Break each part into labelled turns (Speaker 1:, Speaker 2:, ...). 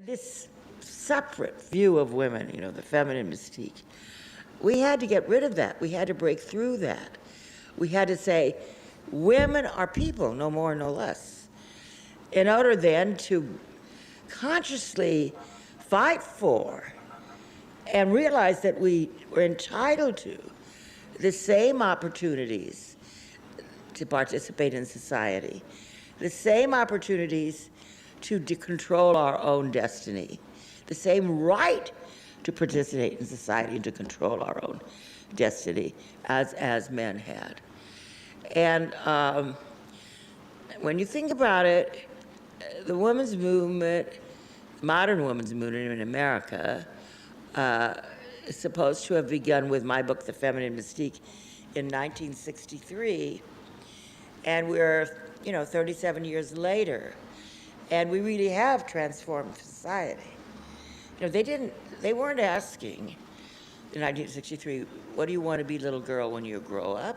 Speaker 1: This separate view of women, the feminine mystique, we had to get rid of that. We had to break through that. We had to say, women are people, no more, no less. In order then to consciously fight for and realize that we were entitled to the same opportunities to participate in society, the same opportunities to control our own destiny, the same right to participate in society and to control our own destiny as men had. And when you think about it, the women's movement, modern women's movement in America, is supposed to have begun with my book, The Feminine Mystique, in 1963. And we're, 37 years later, and we really have transformed society. They weren't asking in 1963, what do you want to be, little girl, when you grow up?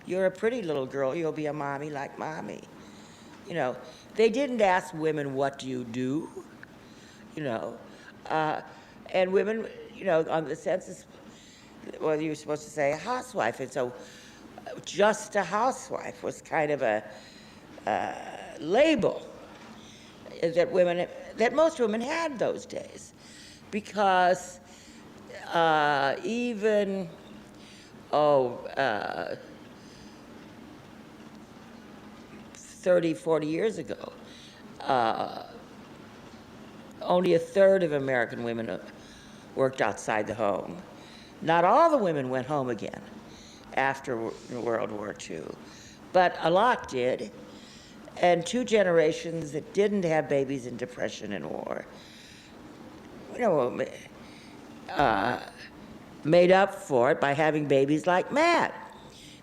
Speaker 1: You're a pretty little girl, you'll be a mommy like mommy. They didn't ask women, what do you do? And women, on the census, well, you were supposed to say a housewife, and so just a housewife was kind of a label that most women had those days, because even 30, 40 years ago, only a third of American women worked outside the home. Not all the women went home again after World War II, but a lot did. And two generations that didn't have babies in Depression and war, made up for it by having babies like mad,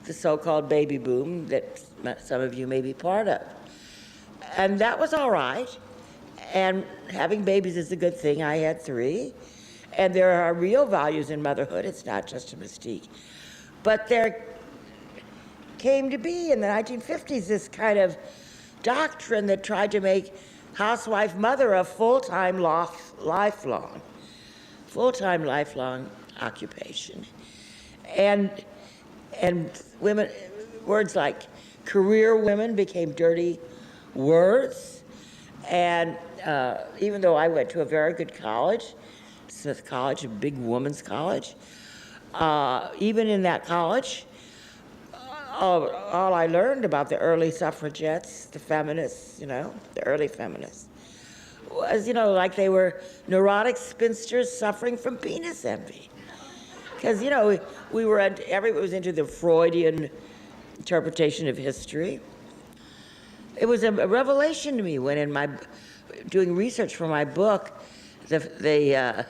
Speaker 1: the so-called baby boom that some of you may be part of. And that was all right. And having babies is a good thing. I had 3. And there are real values in motherhood. It's not just a mystique. But there came to be in the 1950s this kind of doctrine that tried to make housewife mother a full-time lifelong occupation. And women, words like career women became dirty words. And even though I went to a very good college, Smith College, a big women's college, even in that college, all I learned about the early suffragettes, the feminists, the early feminists, was, like they were neurotic spinsters suffering from penis envy. Because, everybody was into the Freudian interpretation of history. It was a revelation to me when doing research for my book, the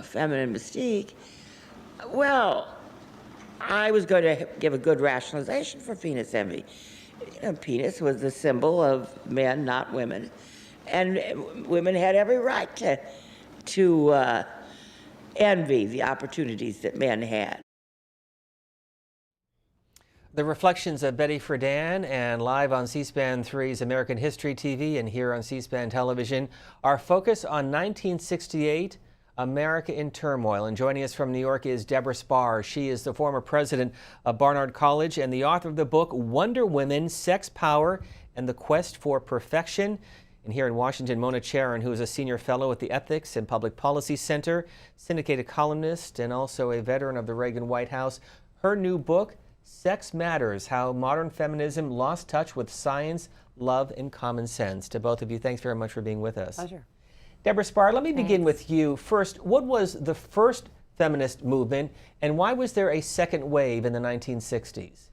Speaker 1: Feminine Mystique, well, I was going to give a good rationalization for penis envy. Penis was the symbol of men, not women. And women had every right to envy the opportunities that men had.
Speaker 2: The reflections of Betty Friedan, and live on C-SPAN 3's American History TV and here on C-SPAN Television, our focus on 1968, America in Turmoil. And joining us from New York is Debora Spar. She is the former president of Barnard College and the author of the book Wonder Women, Sex, Power, and the Quest for Perfection. And here in Washington, Mona Charen, who is a senior fellow at the Ethics and Public Policy Center, syndicated columnist, and also a veteran of the Reagan White House. Her new book, Sex Matters: How Modern Feminism Lost Touch with Science, Love, and Common Sense. To both of you, thanks very much for being with us.
Speaker 3: Pleasure.
Speaker 2: Debora Spar, let me begin with you. First, what was the first feminist movement, and why was there a second wave in the 1960s?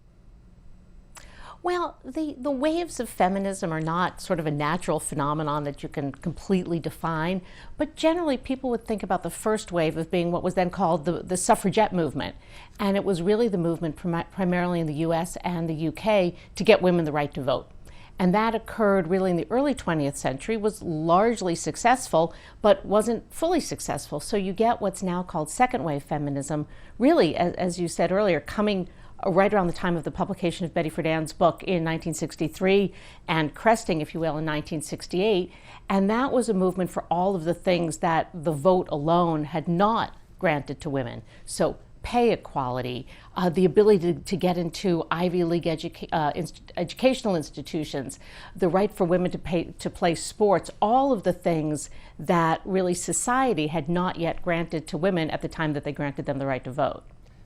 Speaker 3: Well, the waves of feminism are not sort of a natural phenomenon that you can completely define, but generally people would think about the first wave as being what was then called the suffragette movement. And it was really the movement primarily in the US and the UK to get women the right to vote. And that occurred really in the early 20th century, was largely successful, but wasn't fully successful. So you get what's now called second wave feminism, really, as you said earlier, coming right around the time of the publication of Betty Friedan's book in 1963 and cresting, if you will, in 1968. And that was a movement for all of the things that the vote alone had not granted to women. So pay equality, the ability to get into Ivy League educational institutions, the right for women to play sports, all of the things that really society had not yet granted to women at the time that they granted them the right to vote.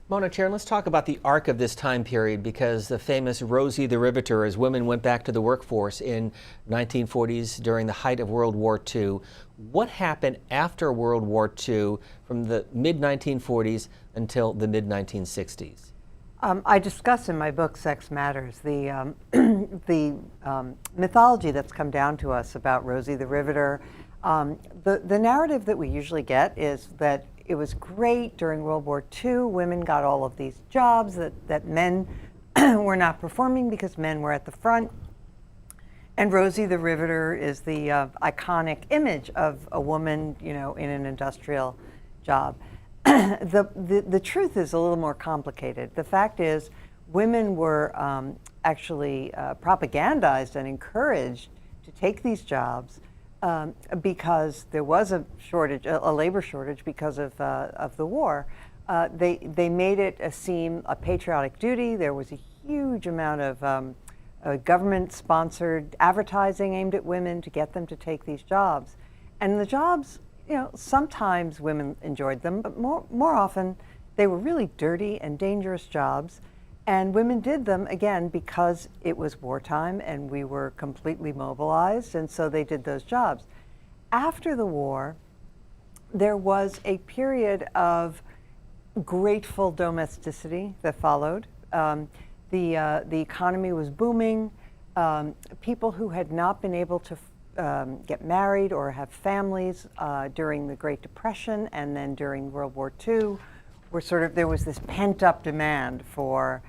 Speaker 2: Mona Charen, let's talk about the arc of this time period, because the famous Rosie the Riveter, as women went back to the workforce in 1940s during the height of World War II. What happened after World War II from the mid-1940s until the mid-1960s?
Speaker 4: I discuss in my book, Sex Matters, the mythology that's come down to us about Rosie the Riveter. The narrative that we usually get is that it was great during World War II. Women got all of these jobs that men were not performing because men were at the front. And Rosie the Riveter is the iconic image of a woman, in an industrial job. The truth is a little more complicated. The fact is, women were actually propagandized and encouraged to take these jobs because there was a shortage, a labor shortage because of the war. They made it seem a patriotic duty. There was a huge amount of government-sponsored advertising aimed at women to get them to take these jobs. And the jobs, sometimes women enjoyed them, but more often they were really dirty and dangerous jobs. And women did them, again, because it was wartime and we were completely mobilized, and so they did those jobs. After the war, there was a period of grateful domesticity that followed. The economy was booming. People who had not been able to get married or have families during the Great Depression and then during World War II there was this pent-up demand for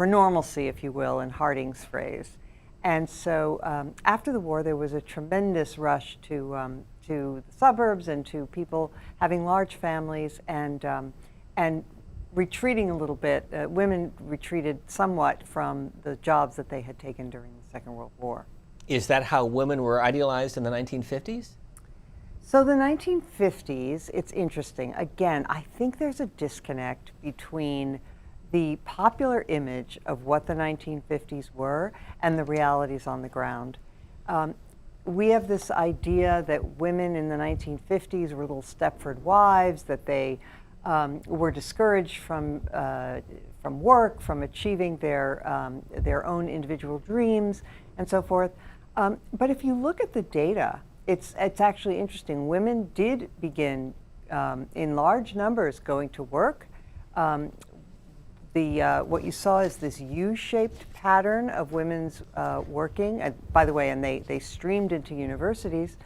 Speaker 4: normalcy, if you will, in Harding's phrase. And so after the war, there was a tremendous rush to the suburbs and to people having large families and retreating a little bit. Women retreated somewhat from the jobs that they had taken during the Second World War.
Speaker 2: Is that how women were idealized in the 1950s?
Speaker 4: So the 1950s, it's interesting. Again, I think there's a disconnect between the popular image of what the 1950s were and the realities on the ground. We have this idea that women in the 1950s were little Stepford wives, that they were discouraged from work, from achieving their own individual dreams, and so forth. But if you look at the data, it's actually interesting. Women did begin in large numbers going to work. What you saw is this U-shaped pattern of women's working. By the way, and they streamed into universities,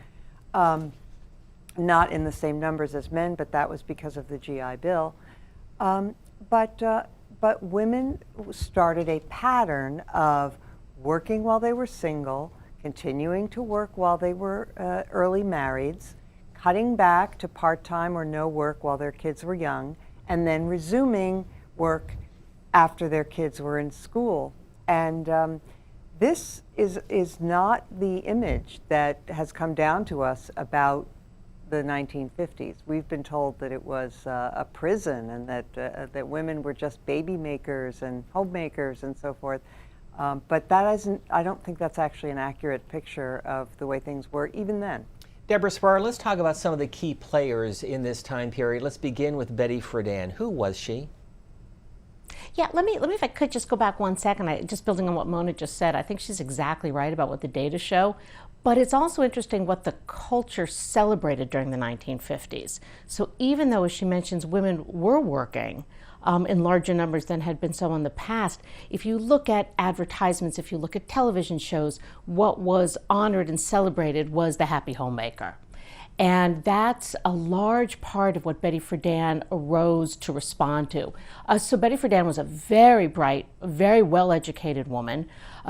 Speaker 4: not in the same numbers as men, but that was because of the GI Bill. But women started a pattern of working while they were single, continuing to work while they were early marrieds, cutting back to part-time or no work while their kids were young, and then resuming work after their kids were in school. And this is not the image that has come down to us about the 1950s. We've been told that it was a prison and that women were just baby makers and homemakers and so forth. But that isn't, I don't think that's actually an accurate picture of the way things were even then.
Speaker 2: Debora Spar, let's talk about some of the key players in this time period. Let's begin with Betty Friedan. Who was she?
Speaker 3: Yeah, let me, if I could just go back 1 second, just building on what Mona just said. I think she's exactly right about what the data show, but it's also interesting what the culture celebrated during the 1950s. So even though, as she mentions, women were working in larger numbers than had been so in the past, if you look at advertisements, if you look at television shows, what was honored and celebrated was the happy homemaker. And that's a large part of what Betty Friedan arose to respond to. So Betty Friedan was a very bright, very well-educated woman.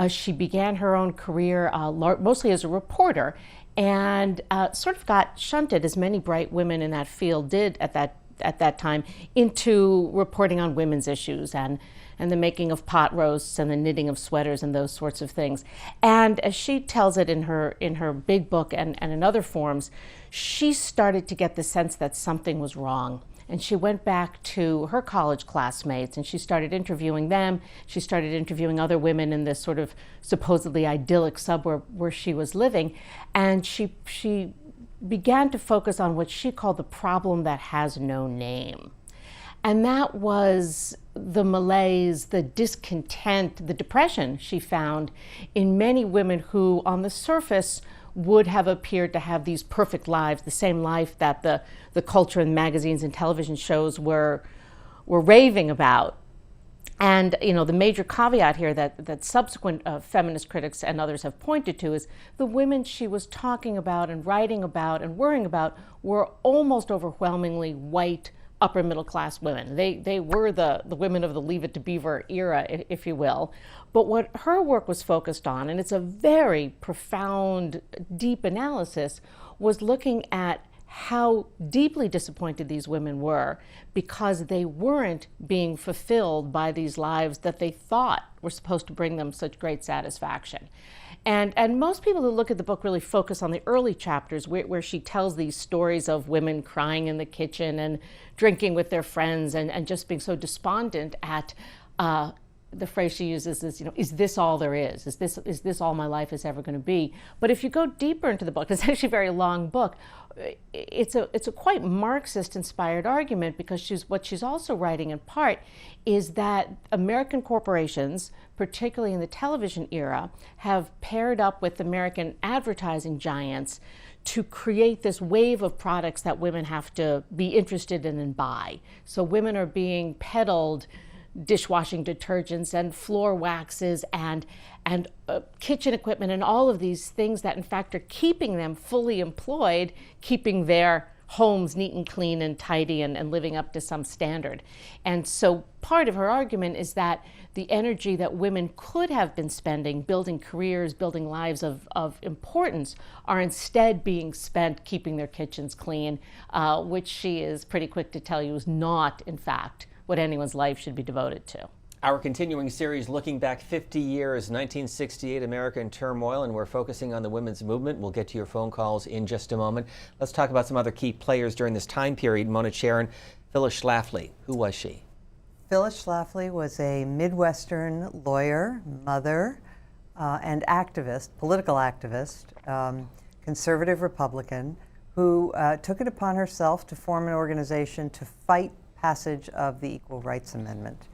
Speaker 3: She began her own career mostly as a reporter and sort of got shunted, as many bright women in that field did at that time, into reporting on women's issues and and the making of pot roasts and the knitting of sweaters and those sorts of things. And as she tells it in her big book and in other forms, she started to get the sense that something was wrong. And she went back to her college classmates and she started interviewing them. She started interviewing other women in this sort of supposedly idyllic suburb where she was living. And she began to focus on what she called the problem that has no name. And that was the malaise, the discontent, the depression she found in many women who, on the surface, would have appeared to have these perfect lives, the same life that the culture and magazines and television shows were raving about. And the major caveat here that subsequent feminist critics and others have pointed to is the women she was talking about and writing about and worrying about were almost overwhelmingly white, upper middle class women. They were the women of the Leave It to Beaver era, if you will. But what her work was focused on, and it's a very profound, deep analysis, was looking at how deeply disappointed these women were because they weren't being fulfilled by these lives that they thought were supposed to bring them such great satisfaction. And most people who look at the book really focus on the early chapters where she tells these stories of women crying in the kitchen and drinking with their friends and just being so despondent at the phrase she uses is, is this all there is? Is this all my life is ever going to be? But if you go deeper into the book, it's actually a very long book. It's a quite Marxist-inspired argument because what she's also writing in part is that American corporations, particularly in the television era, have paired up with American advertising giants to create this wave of products that women have to be interested in and buy. So women are being peddled dishwashing detergents and floor waxes and kitchen equipment and all of these things that in fact are keeping them fully employed, keeping their homes neat and clean and tidy and living up to some standard. And so part of her argument is that the energy that women could have been spending building careers, building lives of importance are instead being spent keeping their kitchens clean, which she is pretty quick to tell you is not, in fact, what anyone's life should be devoted to.
Speaker 2: Our continuing series looking back 50 years, 1968, America in turmoil, and we're focusing on the women's movement. We'll get to your phone calls in just a moment. Let's talk about some other key players during this time period. Mona Charen, Phyllis Schlafly. Who was she?
Speaker 4: Phyllis Schlafly was a Midwestern lawyer, mother, and activist, political activist, conservative Republican, who took it upon herself to form an organization to fight passage of the Equal Rights Amendment.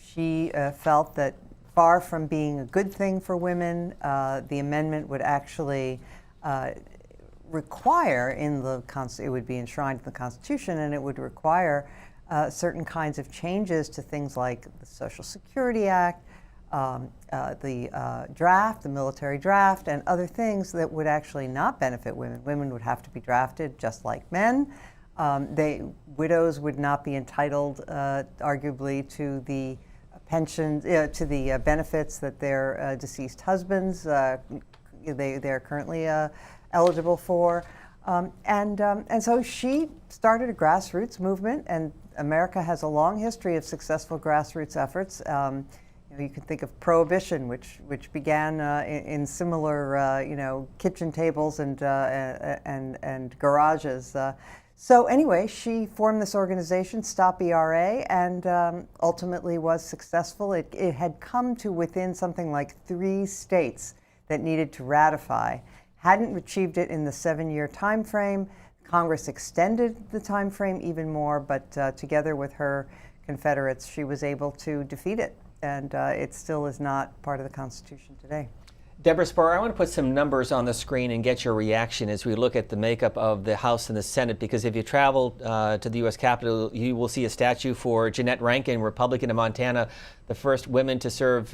Speaker 4: She felt that far from being a good thing for women, the amendment would actually require it would be enshrined in the Constitution, and it would require certain kinds of changes to things like the Social Security Act, the draft, the military draft, and other things that would actually not benefit women. Women would have to be drafted just like men. Widows would not be entitled, arguably, to the pensions, to the benefits that their deceased husbands they're currently eligible for, and so she started a grassroots movement, and America has a long history of successful grassroots efforts. You can think of Prohibition, which began in similar, kitchen tables and garages. So anyway, she formed this organization, Stop ERA, and ultimately was successful. It had come to within something like 3 states that needed to ratify. Hadn't achieved it in the 7-year time frame. Congress extended the time frame even more, but together with her Confederates, she was able to defeat it. And it still is not part of the Constitution today.
Speaker 2: Debora Spar, I want to put some numbers on the screen and get your reaction as we look at the makeup of the House and the Senate, because if you travel to the U.S. Capitol, you will see a statue for Jeanette Rankin, Republican of Montana, the first woman to serve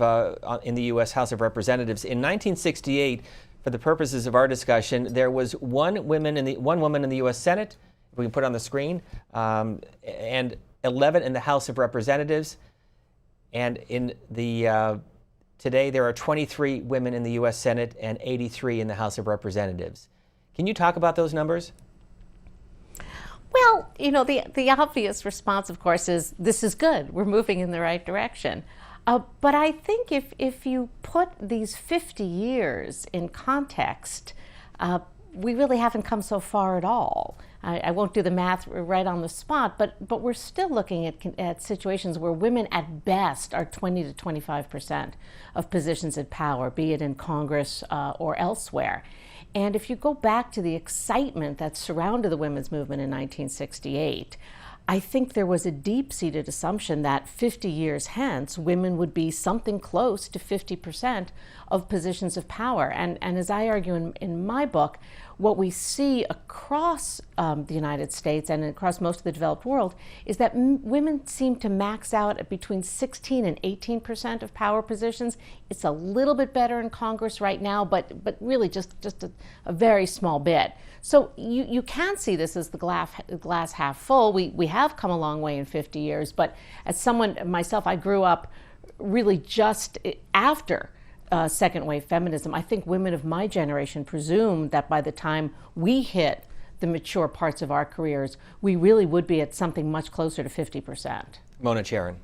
Speaker 2: in the U.S. House of Representatives. In 1968, for the purposes of our discussion, there was one woman in the U.S. Senate, if we can put it on the screen, and 11 in the House of Representatives. And in the today, there are 23 women in the U.S. Senate and 83 in the House of Representatives. Can you talk about those numbers?
Speaker 3: Well, the obvious response, of course, is this is good. We're moving in the right direction. But I think if you put these 50 years in context, we really haven't come so far at all. I won't do the math right on the spot, but we're still looking at situations where women at best are 20 to 25% of positions of power, be it in Congress or elsewhere. And if you go back to the excitement that surrounded the women's movement in 1968, I think there was a deep-seated assumption that 50 years hence, women would be something close to 50% of positions of power. And as I argue in my book, what we see across the United States and across most of the developed world is that women seem to max out at between 16 and 18% of power positions. It's a little bit better in Congress right now, but really just a very small bit. So you can see this as the glass half full. We have come a long way in 50 years, but as someone, myself, I grew up really just after second wave feminism. I think women of my generation presumed that by the time we hit the mature parts of our careers, we really would be at something much closer to 50%.
Speaker 2: Mona Charen.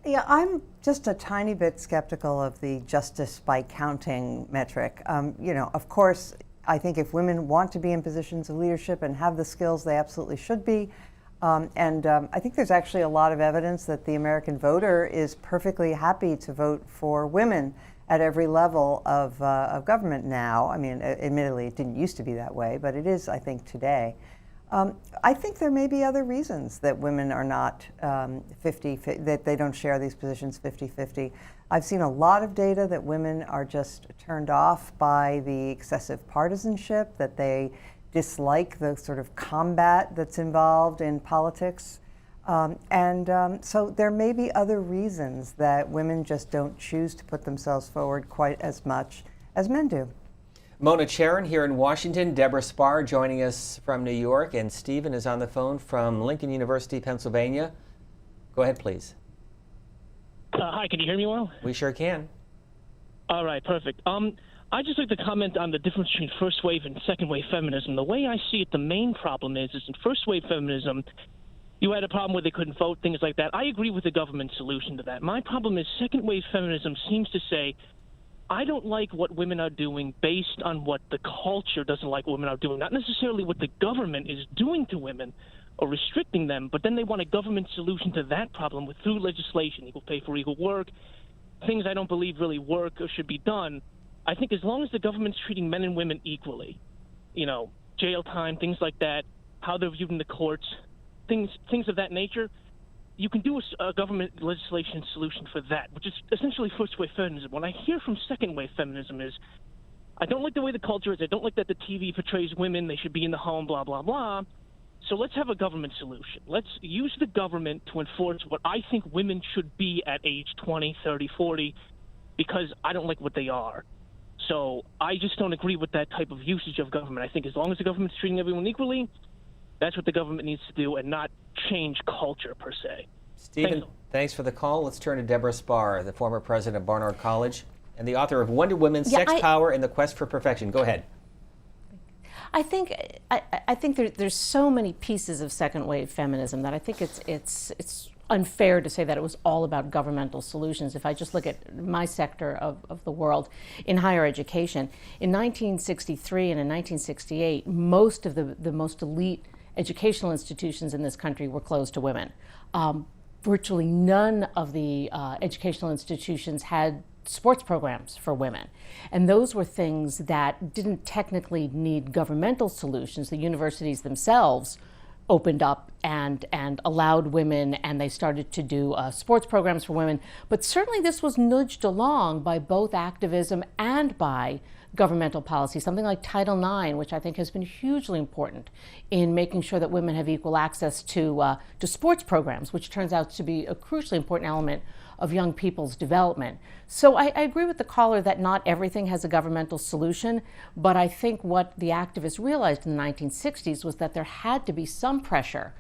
Speaker 4: Yeah, I'm just a tiny bit skeptical of the justice by counting metric. Of course, I think if women want to be in positions of leadership and have the skills, they absolutely should be. I think there's actually a lot of evidence that the American voter is perfectly happy to vote for women at every level of government now. I mean, admittedly, it didn't used to be that way, but it is, I think, today. I think there may be other reasons that women are not that they don't share these positions 50-50. I've seen a lot of data that women are just turned off by the excessive partisanship, that they dislike the sort of combat that's involved in politics. So there may be other reasons that women just don't choose to put themselves forward quite as much as men do.
Speaker 2: Mona Charen here in Washington, Debora Spar joining us from New York, and Stephen is on the phone from Lincoln University, Pennsylvania. Go ahead, please.
Speaker 5: Hi, can you hear me well?
Speaker 2: We sure can.
Speaker 5: All right, perfect. I'd just like to comment on the difference between first wave and second wave feminism. The way I see it, the main problem is in first wave feminism, you had a problem where they couldn't vote, things like that. I agree with the government solution to that. My problem is second wave feminism seems to say, I don't like what women are doing based on what the culture doesn't like women are doing, not necessarily what the government is doing to women or restricting them, but then they want a government solution to that problem through legislation, equal pay for equal work, things I don't believe really work or should be done. I think as long as the government's treating men and women equally, jail time, things like that, how they're viewed in the courts, things of that nature, you can do a government legislation solution for that, which is essentially first wave feminism. What I hear from second wave feminism is, I don't like the way the culture is. I don't like that the TV portrays women. They should be in the home, blah, blah, blah. So let's have a government solution. Let's use the government to enforce what I think women should be at age 20, 30, 40, because I don't like what they are. So I just don't agree with that type of usage of government. I think as long as the government's treating everyone equally, that's what the government needs to do and not change culture per se.
Speaker 2: Stephen, thanks for the call. Let's turn to Debora Spar, the former president of Barnard College and the author of Wonder Woman, Sex, Power, and the Quest for Perfection. Go ahead.
Speaker 3: I think there's so many pieces of second wave feminism that I think it's unfair to say that it was all about governmental solutions. If I just look at my sector of the world in higher education, in 1963 and in 1968, most of the most elite educational institutions in this country were closed to women. Virtually none of the educational institutions had sports programs for women. And those were things that didn't technically need governmental solutions. The universities themselves opened up and allowed women, and they started to do sports programs for women. But certainly this was nudged along by both activism and by governmental policy, something like Title IX, which I think has been hugely important in making sure that women have equal access to sports programs, which turns out to be a crucially important element of young people's development. So I agree with the caller that not everything has a governmental solution, but I think what the activists realized in the 1960s was that there had to be some pressure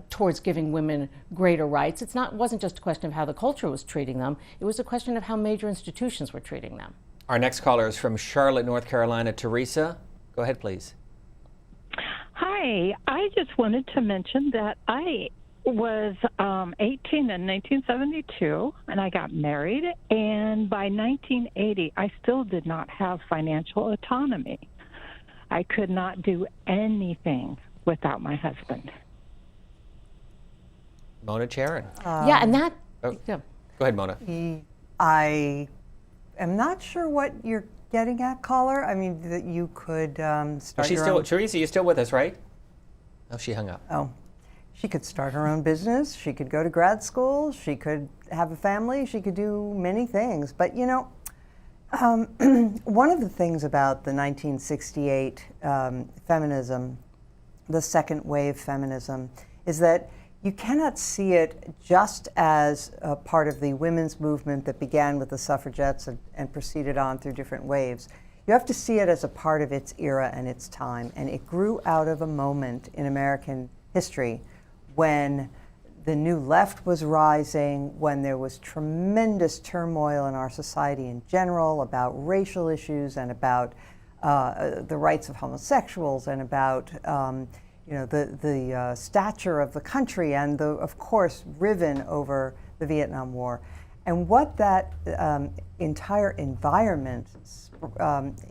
Speaker 3: towards giving women greater rights. It wasn't just a question of how the culture was treating them, it was a question of how major institutions were treating them.
Speaker 2: Our next caller is from Charlotte, North Carolina. Teresa, go ahead, please.
Speaker 6: Hi, I just wanted to mention that I was 18 in 1972, and I got married, and by 1980, I still did not have financial autonomy. I could not do anything without my husband.
Speaker 2: Mona Charen.
Speaker 3: Yeah, and that.
Speaker 2: Oh.
Speaker 3: Yeah.
Speaker 2: Go ahead, Mona.
Speaker 4: I am not sure what you're getting at, caller. I mean, that you could start
Speaker 2: She's
Speaker 4: your
Speaker 2: still,
Speaker 4: own.
Speaker 2: Teresa, you're still with us, right? Oh, she hung up.
Speaker 4: Oh, she could start her own business. She could go to grad school. She could have a family. She could do many things. But you know, one of the things about the 1968 feminism, the second wave feminism, is that you cannot see it just as a part of the women's movement that began with the suffragettes and proceeded on through different waves. You have to see it as a part of its era and its time. And it grew out of a moment in American history when the new left was rising, when there was tremendous turmoil in our society in general about racial issues and about the rights of homosexuals and about the stature of the country and, of course, riven over the Vietnam War. And what that entire environment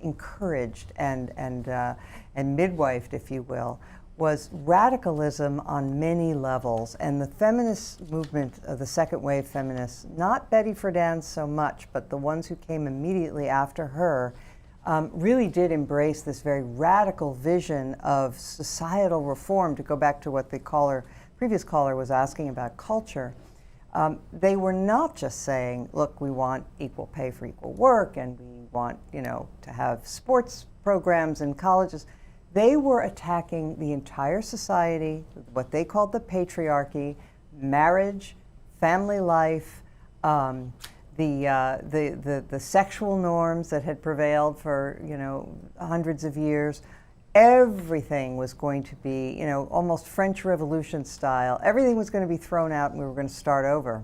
Speaker 4: encouraged and midwifed, if you will, was radicalism on many levels. And the feminist movement of the second wave feminists, not Betty Friedan so much, but the ones who came immediately after her, really did embrace this very radical vision of societal reform. To go back to what the previous caller was asking about culture, they were not just saying, look, we want equal pay for equal work and we want, to have sports programs in colleges. They were attacking the entire society, what they called the patriarchy, marriage, family life, the sexual norms that had prevailed for hundreds of years. Everything was going to be almost French Revolution style. Everything was going to be thrown out, and we were going to start over.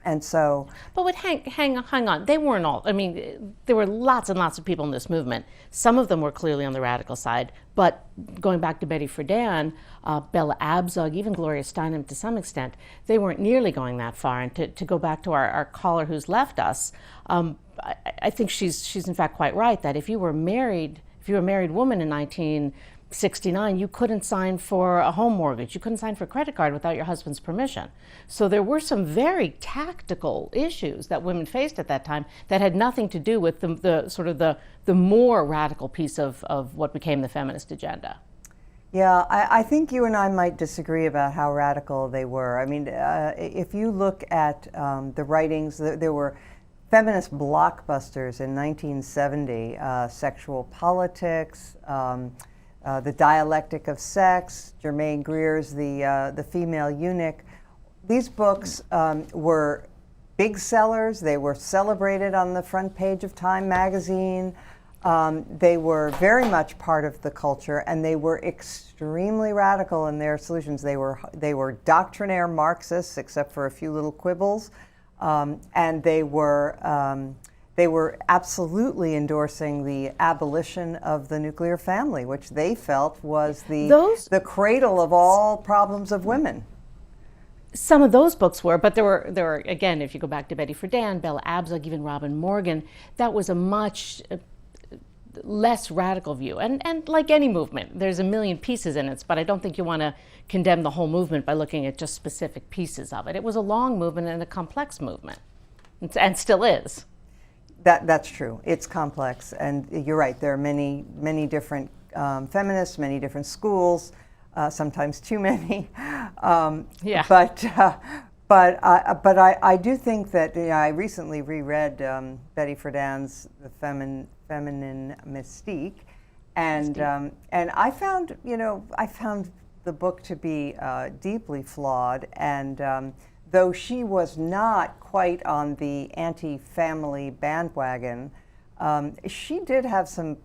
Speaker 4: And so,
Speaker 3: but hang on. They weren't all. I mean, there were lots and lots of people in this movement. Some of them were clearly on the radical side. But going back to Betty Friedan, Bella Abzug, even Gloria Steinem to some extent, they weren't nearly going that far. And to go back to our caller who's left us, I think she's in fact quite right that if you were a married woman in 1969, you couldn't sign for a home mortgage. You couldn't sign for a credit card without your husband's permission. So there were some very tactical issues that women faced at that time that had nothing to do with the more radical piece of what became the feminist agenda.
Speaker 4: Yeah, I think you and I might disagree about how radical they were. I mean, if you look at the writings, there were feminist blockbusters in 1970, Sexual Politics, The Dialectic of Sex, Germaine Greer's The Female Eunuch. These books were big sellers. They were celebrated on the front page of Time magazine. They were very much part of the culture, and they were extremely radical in their solutions. They were doctrinaire Marxists, except for a few little quibbles, and they were absolutely endorsing the abolition of the nuclear family, which they felt was the cradle of all problems of women.
Speaker 3: Some of those books were, but there were again, if you go back to Betty Friedan, Bella Abzug, even Robin Morgan, that was a much less radical view. And like any movement, there's a million pieces in it, but I don't think you want to condemn the whole movement by looking at just specific pieces of it. It was a long movement and a complex movement, and still is.
Speaker 4: That's true. It's complex, and you're right. There are many different feminists, many different schools, sometimes too many.
Speaker 3: Yeah.
Speaker 4: But I do think that I recently reread Betty Friedan's The Feminine Mystique, and I found the book to be deeply flawed, and though she was not quite on the anti-family bandwagon, she did have some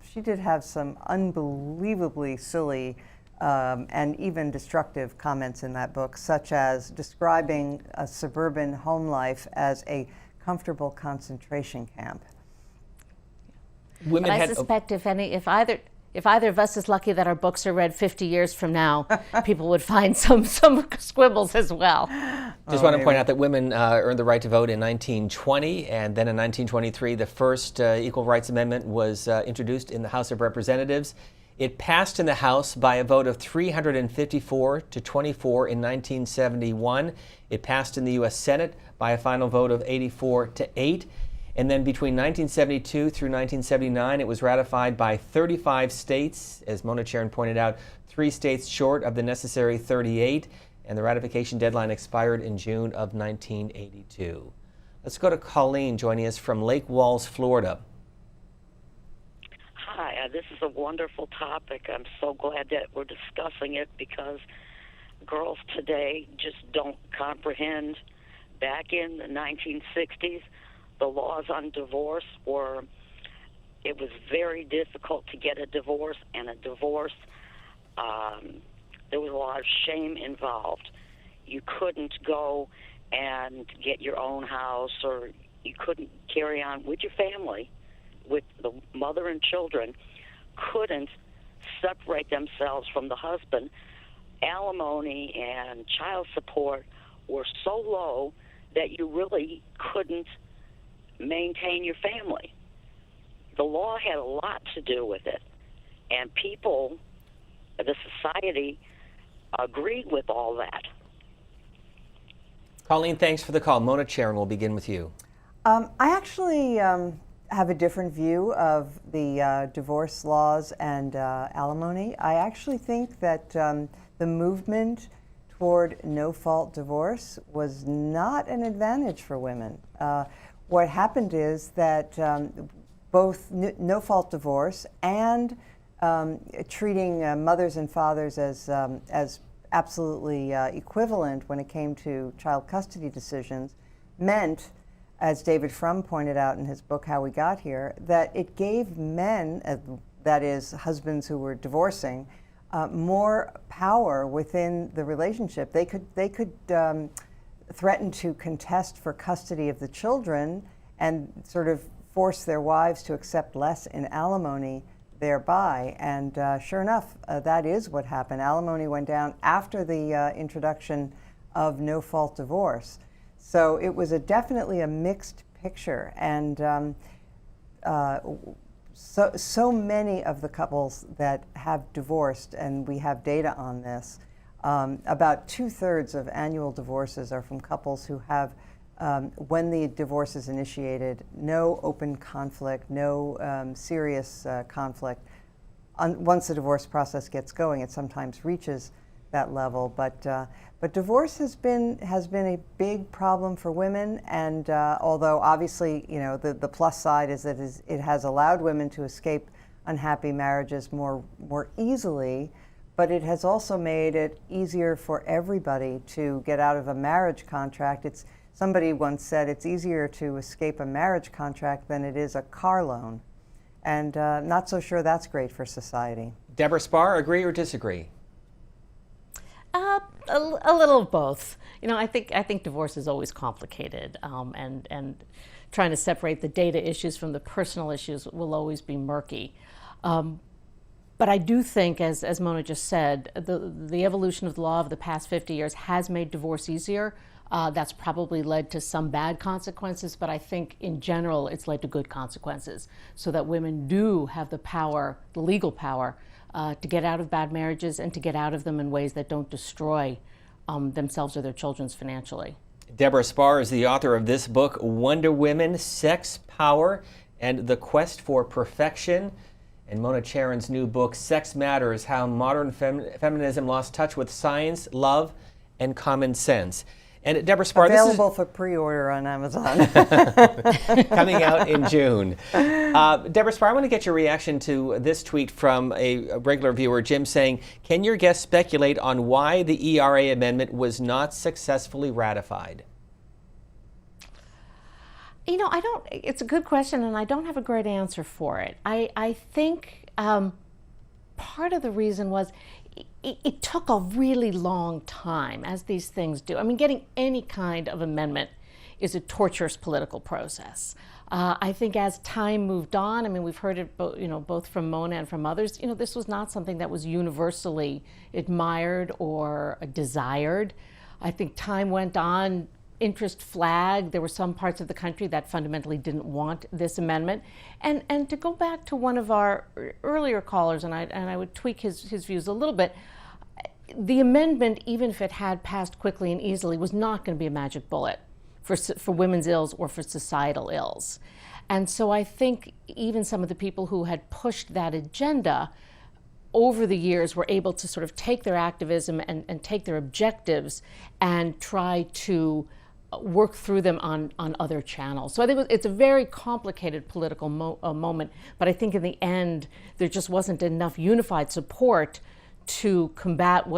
Speaker 4: unbelievably silly and even destructive comments in that book, such as describing a suburban home life as a comfortable concentration camp.
Speaker 3: But I suspect if if either of us is lucky that our books are read 50 years from now, people would find some squibbles as well.
Speaker 2: Just want to point out that women earned the right to vote in 1920, and then in 1923, the first Equal Rights Amendment was introduced in the House of Representatives. It passed in the House by a vote of 354 to 24 in 1971. It passed in the U.S. Senate by a final vote of 84 to 8. And then between 1972 through 1979, it was ratified by 35 states. As Mona Charen pointed out, 3 states short of the necessary 38. And the ratification deadline expired in June of 1982. Let's go to Colleen joining us from Lake Walls, Florida.
Speaker 7: Hi, this is a wonderful topic. I'm so glad that we're discussing it because girls today just don't comprehend. Back in the 1960s, the laws on divorce it was very difficult to get a divorce, and a divorce, there was a lot of shame involved. You couldn't go and get your own house, or you couldn't carry on with your family, with the mother and children, couldn't separate themselves from the husband. Alimony and child support were so low that you really couldn't maintain your family. The law had a lot to do with it, and people, the society, agreed with all that.
Speaker 2: Colleen, thanks for the call. Mona Charen, we'll begin with you.
Speaker 4: I actually have a different view of the divorce laws and alimony. I actually think that the movement toward no-fault divorce was not an advantage for women. What happened is that both no-fault divorce and treating mothers and fathers as absolutely equivalent when it came to child custody decisions meant, as David Frum pointed out in his book, How We Got Here, that it gave men, that is, husbands who were divorcing, more power within the relationship. They could threaten to contest for custody of the children and sort of force their wives to accept less in alimony thereby. And sure enough, that is what happened. Alimony went down after the introduction of no-fault divorce. So it was definitely a mixed picture, and so many of the couples that have divorced, and we have data on this, about 2/3 of annual divorces are from couples who have, when the divorce is initiated, no open conflict, no serious conflict. Once the divorce process gets going, it sometimes reaches that level, but divorce has been a big problem for women, and although obviously, you know, the plus side is that it has allowed women to escape unhappy marriages more easily, but it has also made it easier for everybody to get out of a marriage contract. Somebody once said it's easier to escape a marriage contract than it is a car loan, and not so sure that's great for society.
Speaker 2: Debora Spar, agree or disagree?
Speaker 3: A little of both. You know, I think divorce is always complicated, and trying to separate the data issues from the personal issues will always be murky. But I do think, as Mona just said, the evolution of the law of the past 50 years has made divorce easier. That's probably led to some bad consequences, but I think in general it's led to good consequences, so that women do have the power, the legal power, to get out of bad marriages and to get out of them in ways that don't destroy themselves or their children financially.
Speaker 2: Debora Spar is the author of this book, Wonder Women, Sex, Power, and the Quest for Perfection. And Mona Charen's new book, Sex Matters, How Modern Feminism Lost Touch with Science, Love, and Common Sense. And Debora Spar,
Speaker 4: available for pre-order on Amazon.
Speaker 2: Coming out in June. Debora Spar, I want to get your reaction to this tweet from a regular viewer, Jim, saying, can your guest speculate on why the ERA amendment was not successfully ratified?
Speaker 3: You know, it's a good question, and I don't have a great answer for it. I think part of the reason was it took a really long time, as these things do. I mean, getting any kind of amendment is a torturous political process. I think as time moved on, I mean, we've heard it both from Mona and from others, this was not something that was universally admired or desired. I think time went on, interest flagged. There were some parts of the country that fundamentally didn't want this amendment. And to go back to one of our earlier callers, and I would tweak his views a little bit, the amendment, even if it had passed quickly and easily, was not going to be a magic bullet for women's ills or for societal ills. And so I think even some of the people who had pushed that agenda over the years were able to sort of take their activism and take their objectives and try to work through them on other channels. So I think it's a very complicated political moment, but I think in the end there just wasn't enough unified support to combat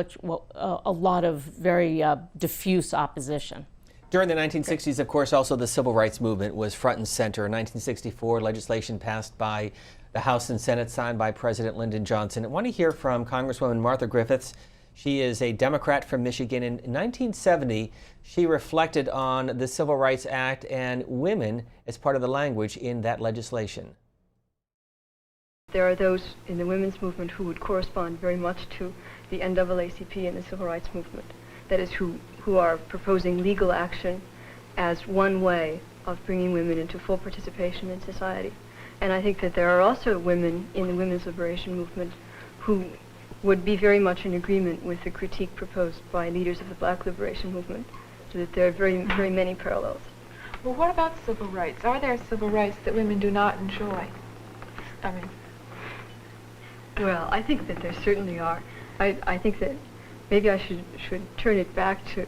Speaker 3: a lot of very diffuse opposition.
Speaker 2: During the 1960s, of course, also the civil rights movement was front and center. In 1964, legislation passed by the House and Senate, signed by President Lyndon Johnson. I want to hear from Congresswoman Martha Griffiths. She is a Democrat from Michigan. In 1970, she reflected on the Civil Rights Act and women as part of the language in that legislation.
Speaker 8: There are those in the women's movement who would correspond very much to the NAACP and the civil rights movement. That is, who are proposing legal action as one way of bringing women into full participation in society. And I think that there are also women in the women's liberation movement who would be very much in agreement with the critique proposed by leaders of the black liberation movement, so that there are very, very many parallels.
Speaker 9: Well, what about civil rights? Are there civil rights that women do not enjoy?
Speaker 8: Well, I think that there certainly are. I think that maybe I should turn it back to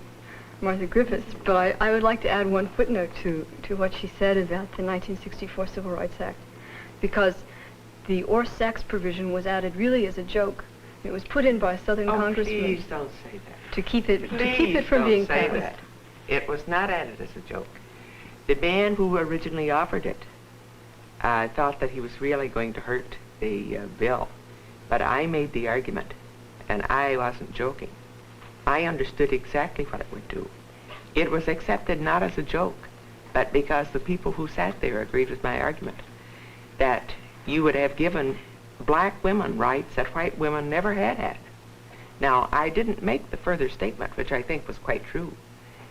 Speaker 8: Martha Griffiths, but I would like to add one footnote to what she said about the 1964 Civil Rights Act, because the or sex provision was added really as a joke. It was put in by a Southern congressman.
Speaker 10: Please don't say that.
Speaker 8: To keep it from being passed.
Speaker 10: That. It was not added as a joke. The man who originally offered it thought that he was really going to hurt the bill, but I made the argument. And I wasn't joking. I understood exactly what it would do. It was accepted not as a joke, but because the people who sat there agreed with my argument, that you would have given black women rights that white women never had. Now, I didn't make the further statement, which I think was quite true,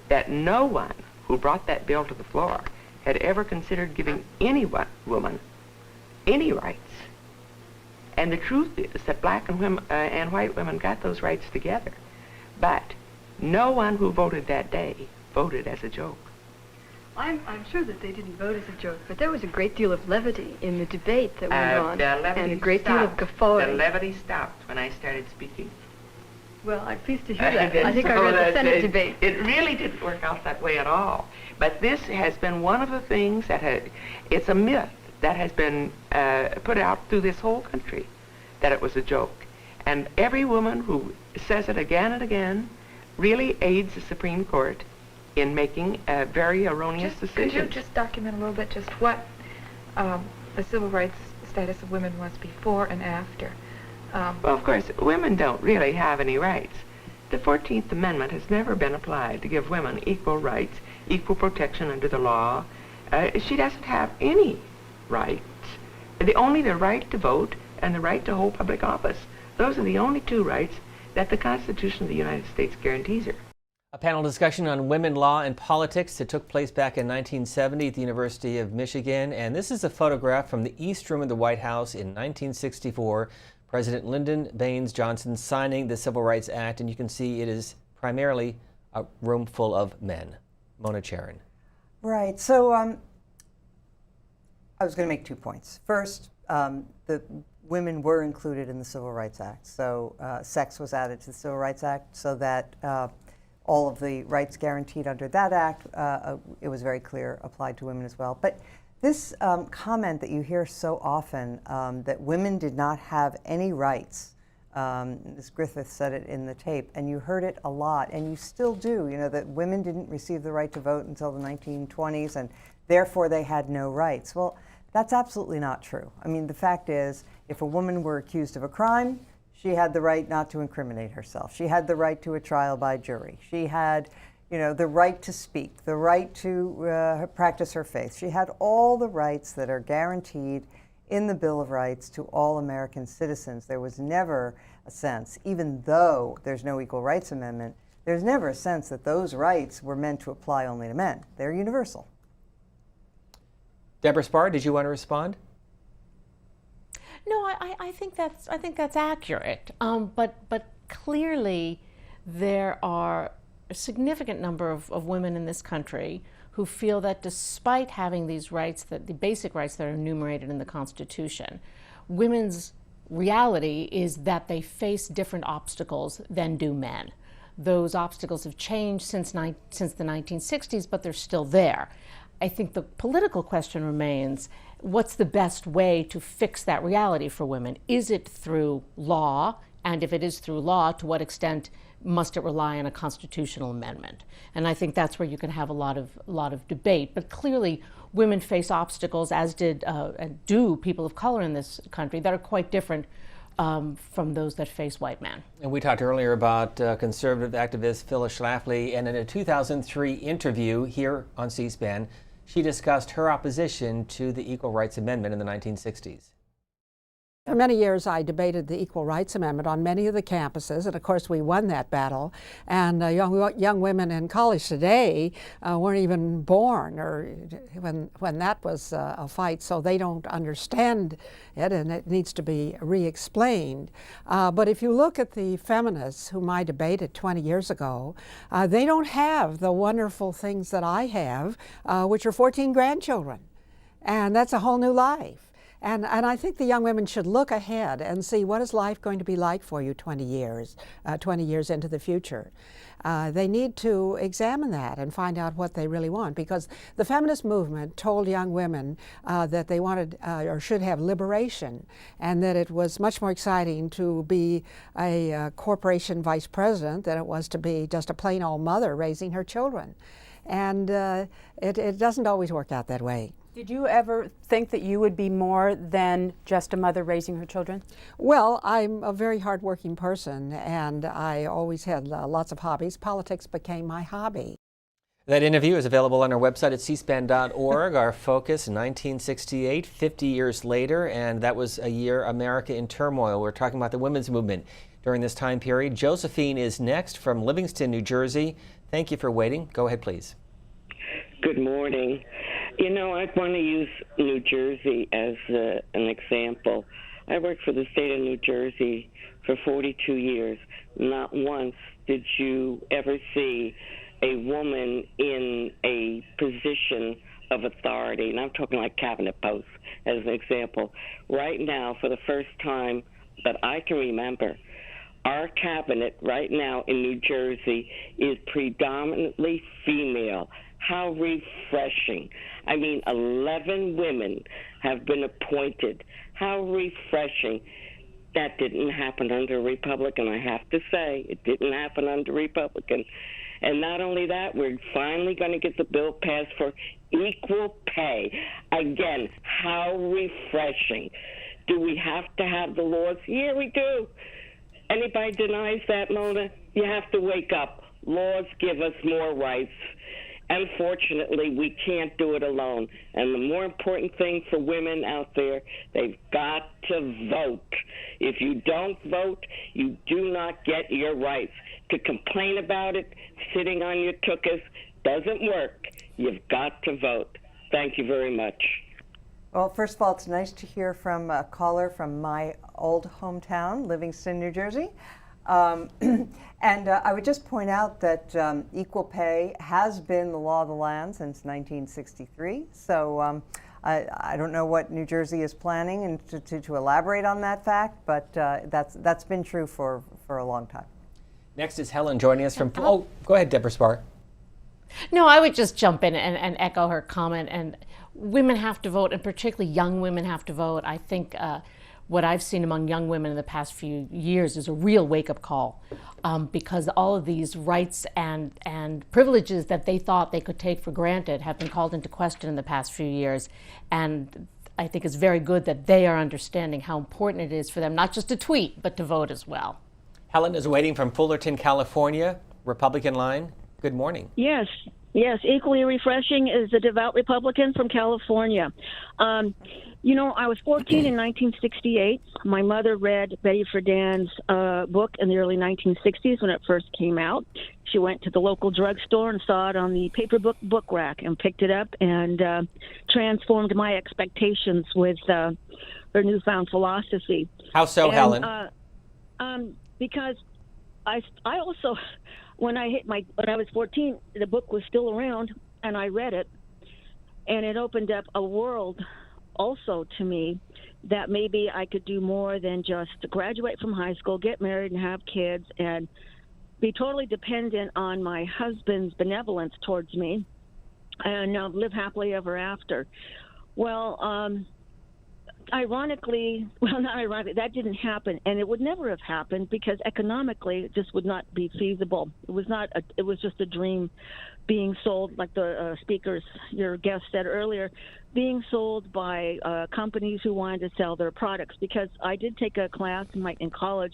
Speaker 10: that no one who brought that bill to the floor had ever considered giving any woman any rights. And the truth is that black and white women got those rights together. But no one who voted that day voted as a joke.
Speaker 8: I'm sure that they didn't vote as a joke, but there was a great deal of levity in the debate that went on, and a great deal of guffawing.
Speaker 10: The levity stopped when I started speaking.
Speaker 8: Well, I'm pleased to hear that. I think I read the Senate debate.
Speaker 10: It really didn't work out that way at all. But this has been one of the things that it's a myth that has been put out through this whole country, that it was a joke. And every woman who says it again and again really aids the Supreme Court in making very erroneous decisions.
Speaker 9: Could you just document a little bit just what the civil rights status of women was before and after?
Speaker 10: Well, of course, women don't really have any rights. The 14th Amendment has never been applied to give women equal rights, equal protection under the law. She doesn't have any rights. Only the right to vote and the right to hold public office. Those are the only two rights that the Constitution of the United States guarantees her.
Speaker 2: A panel discussion on women, law, and politics that took place back in 1970 at the University of Michigan. And this is a photograph from the East Room of the White House in 1964. President Lyndon Baines Johnson signing the Civil Rights Act. And you can see it is primarily a room full of men. Mona Charen.
Speaker 4: Right. So I was going to make 2 points. First, the women were included in the Civil Rights Act. So sex was added to the Civil Rights Act so that all of the rights guaranteed under that act, it was very clear, applied to women as well. But this comment that you hear so often, that women did not have any rights, Ms. Griffith said it in the tape, and you heard it a lot, and you still do, that women didn't receive the right to vote until the 1920s, and therefore they had no rights. Well, that's absolutely not true. I mean, the fact is, if a woman were accused of a crime, she had the right not to incriminate herself. She had the right to a trial by jury. She had, the right to speak, the right to practice her faith. She had all the rights that are guaranteed in the Bill of Rights to all American citizens. There was never a sense, even though there's no Equal Rights Amendment, there's never a sense that those rights were meant to apply only to men. They're universal.
Speaker 2: Debora Spar, did you want to respond?
Speaker 3: No, I think that's accurate. But clearly, there are a significant number of women in this country who feel that despite having these rights, the basic rights that are enumerated in the Constitution, women's reality is that they face different obstacles than do men. Those obstacles have changed since the 1960s, but they're still there. I think the political question remains, what's the best way to fix that reality for women? Is it through law? And if it is through law, to what extent must it rely on a constitutional amendment? And I think that's where you can have a lot of debate. But clearly, women face obstacles, as did and do people of color in this country, that are quite different from those that face white men.
Speaker 2: And we talked earlier about conservative activist Phyllis Schlafly, and in a 2003 interview here on C-SPAN, she discussed her opposition to the Equal Rights Amendment in the 1960s.
Speaker 11: For many years, I debated the Equal Rights Amendment on many of the campuses, and of course, we won that battle. And young women in college today weren't even born, or when that was a fight, so they don't understand it, and it needs to be re-explained. But if you look at the feminists whom I debated 20 years ago, they don't have the wonderful things that I have, which are 14 grandchildren, and that's a whole new life. And I think the young women should look ahead and see, what is life going to be like for you 20 years into the future. They need to examine that and find out what they really want, because the feminist movement told young women that they wanted or should have liberation, and that it was much more exciting to be a corporation vice president than it was to be just a plain old mother raising her children. And it doesn't always work out that way.
Speaker 12: Did you ever think that you would be more than just a mother raising her children?
Speaker 11: Well, I'm a very hardworking person, and I always had lots of hobbies. Politics became my hobby.
Speaker 2: That interview is available on our website at cspan.org. Our focus, 1968, 50 years later, and that was a year America in turmoil. We're talking about the women's movement during this time period. Josephine is next from Livingston, New Jersey. Thank you for waiting. Go ahead, please.
Speaker 13: Good morning. I want to use New Jersey as an example. I worked for the state of New Jersey for 42 years. Not once did you ever see a woman in a position of authority, and I'm talking like cabinet posts as an example. Right now, for the first time that I can remember, our cabinet right now in New Jersey is predominantly female. How refreshing. 11 women have been appointed. How refreshing. That didn't happen under a Republican. I have to say, it didn't happen under Republican. And not only that, we're finally going to get the bill passed for equal pay. Again, how refreshing. Do we have to have the laws? Yeah, we do. Anybody denies that, Mona? You have to wake up. Laws give us more rights. Unfortunately, we can't do it alone. And the more important thing for women out there, they've got to vote. If you don't vote, you do not get your rights. To complain about it, sitting on your tuchus, doesn't work. You've got to vote. Thank you very much.
Speaker 4: Well, first of all, it's nice to hear from a caller from my old hometown, Livingston, New Jersey. And I would just point out that equal pay has been the law of the land since 1963. So I don't know what New Jersey is planning and to elaborate on that fact, but that's been true for a long time.
Speaker 2: Next is Helen joining us from... Oh, go ahead, Debora Spar.
Speaker 3: No, I would just jump in and echo her comment. And women have to vote, and particularly young women have to vote. I think what I've seen among young women in the past few years is a real wake-up call, because all of these rights and privileges that they thought they could take for granted have been called into question in the past few years. And I think it's very good that they are understanding how important it is for them not just to tweet, but to vote as well.
Speaker 2: Helen is waiting from Fullerton, California, Republican line. Good morning.
Speaker 14: Yes, equally refreshing is a devout Republican from California. You know, I was 14 in 1968. My mother read Betty Friedan's book in the early 1960s when it first came out. She went to the local drugstore and saw it on the paper book rack and picked it up and transformed my expectations with her newfound philosophy.
Speaker 2: How so, Helen?
Speaker 14: Because I also, when I was 14, the book was still around, and I read it, and it opened up a world also to me that maybe I could do more than just graduate from high school, get married, and have kids, and be totally dependent on my husband's benevolence towards me, and live happily ever after. Well, not ironically, that didn't happen, and it would never have happened because economically it just would not be feasible. It was just a dream being sold, like the your guest said earlier, being sold by companies who wanted to sell their products. Because I did take a class in college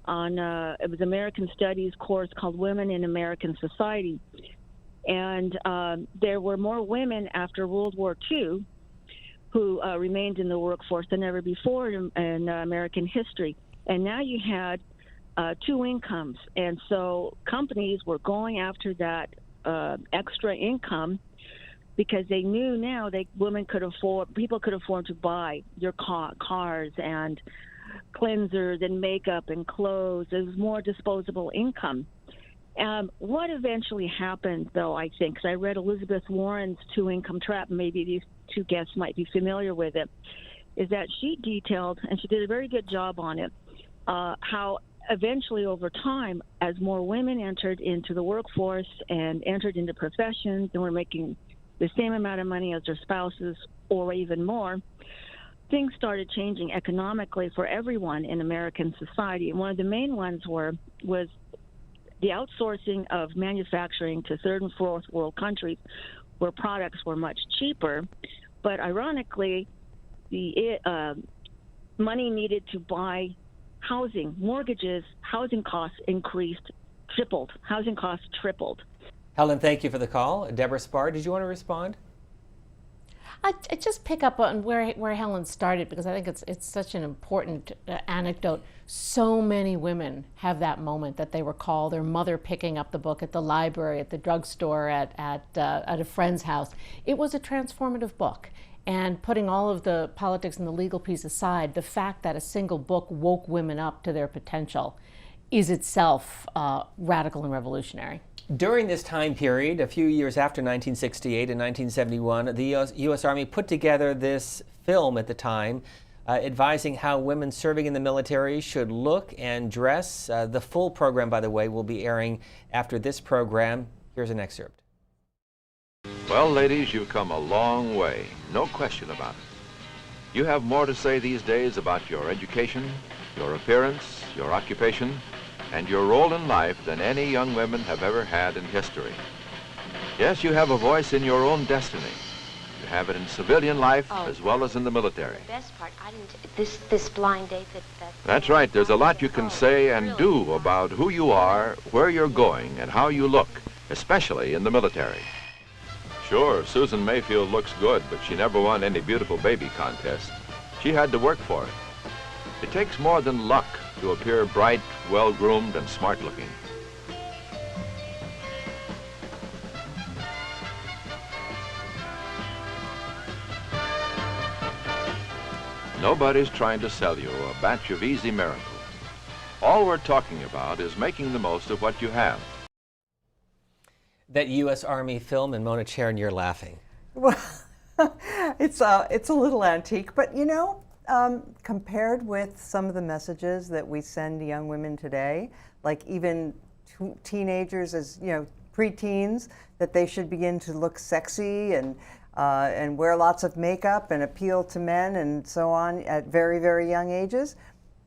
Speaker 14: on it was American Studies course called Women in American Society, and there were more women after World War II who remained in the workforce than ever before in American history. And now you had two incomes, and so companies were going after that extra income because they knew now people could afford to buy your cars and cleansers and makeup and clothes. There was more disposable income. What eventually happened, though, I think, because I read Elizabeth Warren's Two-Income Trap, and maybe these two guests might be familiar with it, is that she detailed, and she did a very good job on it, how eventually over time, as more women entered into the workforce and entered into professions and were making the same amount of money as their spouses or even more, things started changing economically for everyone in American society. And one of the main ones was the outsourcing of manufacturing to third and fourth world countries where products were much cheaper. But ironically, the money needed to buy housing, mortgages, housing costs tripled. Housing costs tripled.
Speaker 2: Helen, thank you for the call. Debora Spar, did you want to respond?
Speaker 3: I just pick up on where Helen started, because I think it's such an important anecdote. So many women have that moment that they recall their mother picking up the book at the library, at the drugstore, at a friend's house. It was a transformative book. And putting all of the politics and the legal piece aside, the fact that a single book woke women up to their potential is itself radical and revolutionary.
Speaker 2: During this time period, a few years after 1968 and 1971, the U.S. Army put together this film at the time, advising how women serving in the military should look and dress. The full program, by the way, will be airing after this program. Here's an excerpt.
Speaker 15: Well, ladies, you've come a long way, no question about it. You have more to say these days about your education, your appearance, your occupation, and your role in life than any young women have ever had in history. Yes, you have a voice in your own destiny. You have it in civilian life as well as in the military.
Speaker 16: The best part, this blind date that...
Speaker 15: That's right. There's a lot you can say and do about who you are, where you're going, and how you look, especially in the military. Sure, Susan Mayfield looks good, but she never won any beautiful baby contest. She had to work for it. It takes more than luck to appear bright, well-groomed, and smart-looking. Nobody's trying to sell you a batch of easy miracles. All we're talking about is making the most of what you have.
Speaker 2: That U.S. Army film, and Mona Charen, you're laughing.
Speaker 4: Well, it's a little antique, but you know, compared with some of the messages that we send to young women today, like even teenagers as, you know, preteens, that they should begin to look sexy and wear lots of makeup and appeal to men and so on at very, very young ages.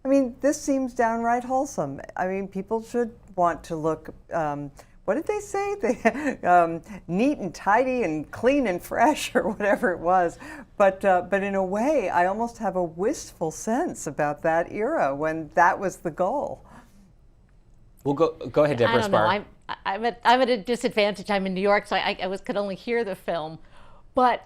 Speaker 4: I mean, this seems downright wholesome. I mean, people should want to look, what did they say? Neat and tidy and clean and fresh, or whatever it was. But in a way, I almost have a wistful sense about that era when that was the goal.
Speaker 2: Well, go ahead, Debora Spar.
Speaker 3: I'm at a disadvantage. I'm in New York, so I could only hear the film, but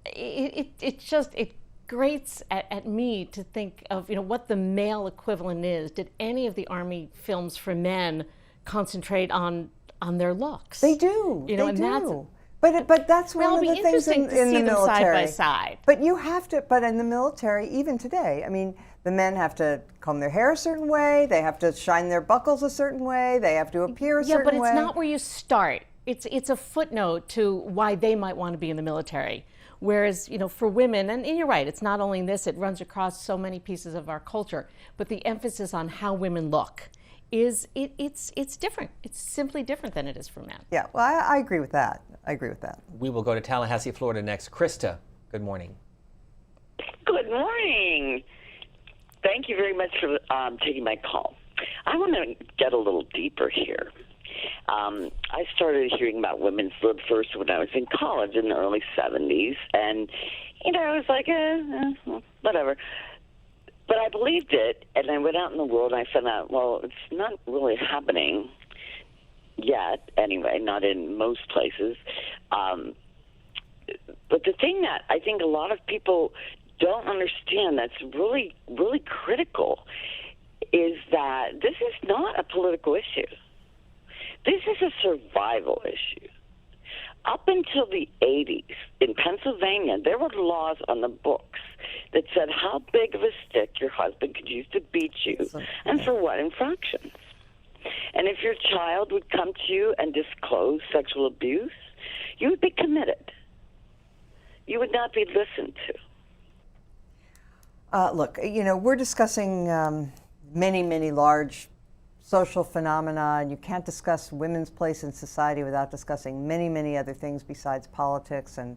Speaker 3: it grates at me to think of what the male equivalent is. Did any of the Army films for men concentrate on their looks?
Speaker 4: They do.
Speaker 3: They
Speaker 4: do. But that's one of the things in the military.
Speaker 3: Side by side.
Speaker 4: But you have to. But in the military, even today, I mean, the men have to comb their hair a certain way. They have to shine their buckles a certain way. They have to appear a certain way.
Speaker 3: Yeah, but it's not where you start. It's a footnote to why they might want to be in the military. Whereas, for women, and you're right, it's not only this, it runs across so many pieces of our culture, but the emphasis on how women look it's different. It's simply different than it is for men.
Speaker 4: Yeah, well, I agree with that.
Speaker 2: We will go to Tallahassee, Florida next. Krista, good morning.
Speaker 7: Good morning. Thank you very much for taking my call. I want to get a little deeper here. I started hearing about women's lib first when I was in college in the early 70s, and, I was like, whatever. But I believed it, and I went out in the world, and I found out, well, it's not really happening yet, anyway, not in most places. But the thing that I think a lot of people don't understand that's really, really critical is that this is not a political issue. This is a survival issue. Up until the 80s, in Pennsylvania, there were laws on the books that said how big of a stick your husband could use to beat you and for what infractions. And if your child would come to you and disclose sexual abuse, you would be committed. You would not be listened to.
Speaker 4: Look, we're discussing many, many large social phenomena, and you can't discuss women's place in society without discussing many, many other things besides politics. And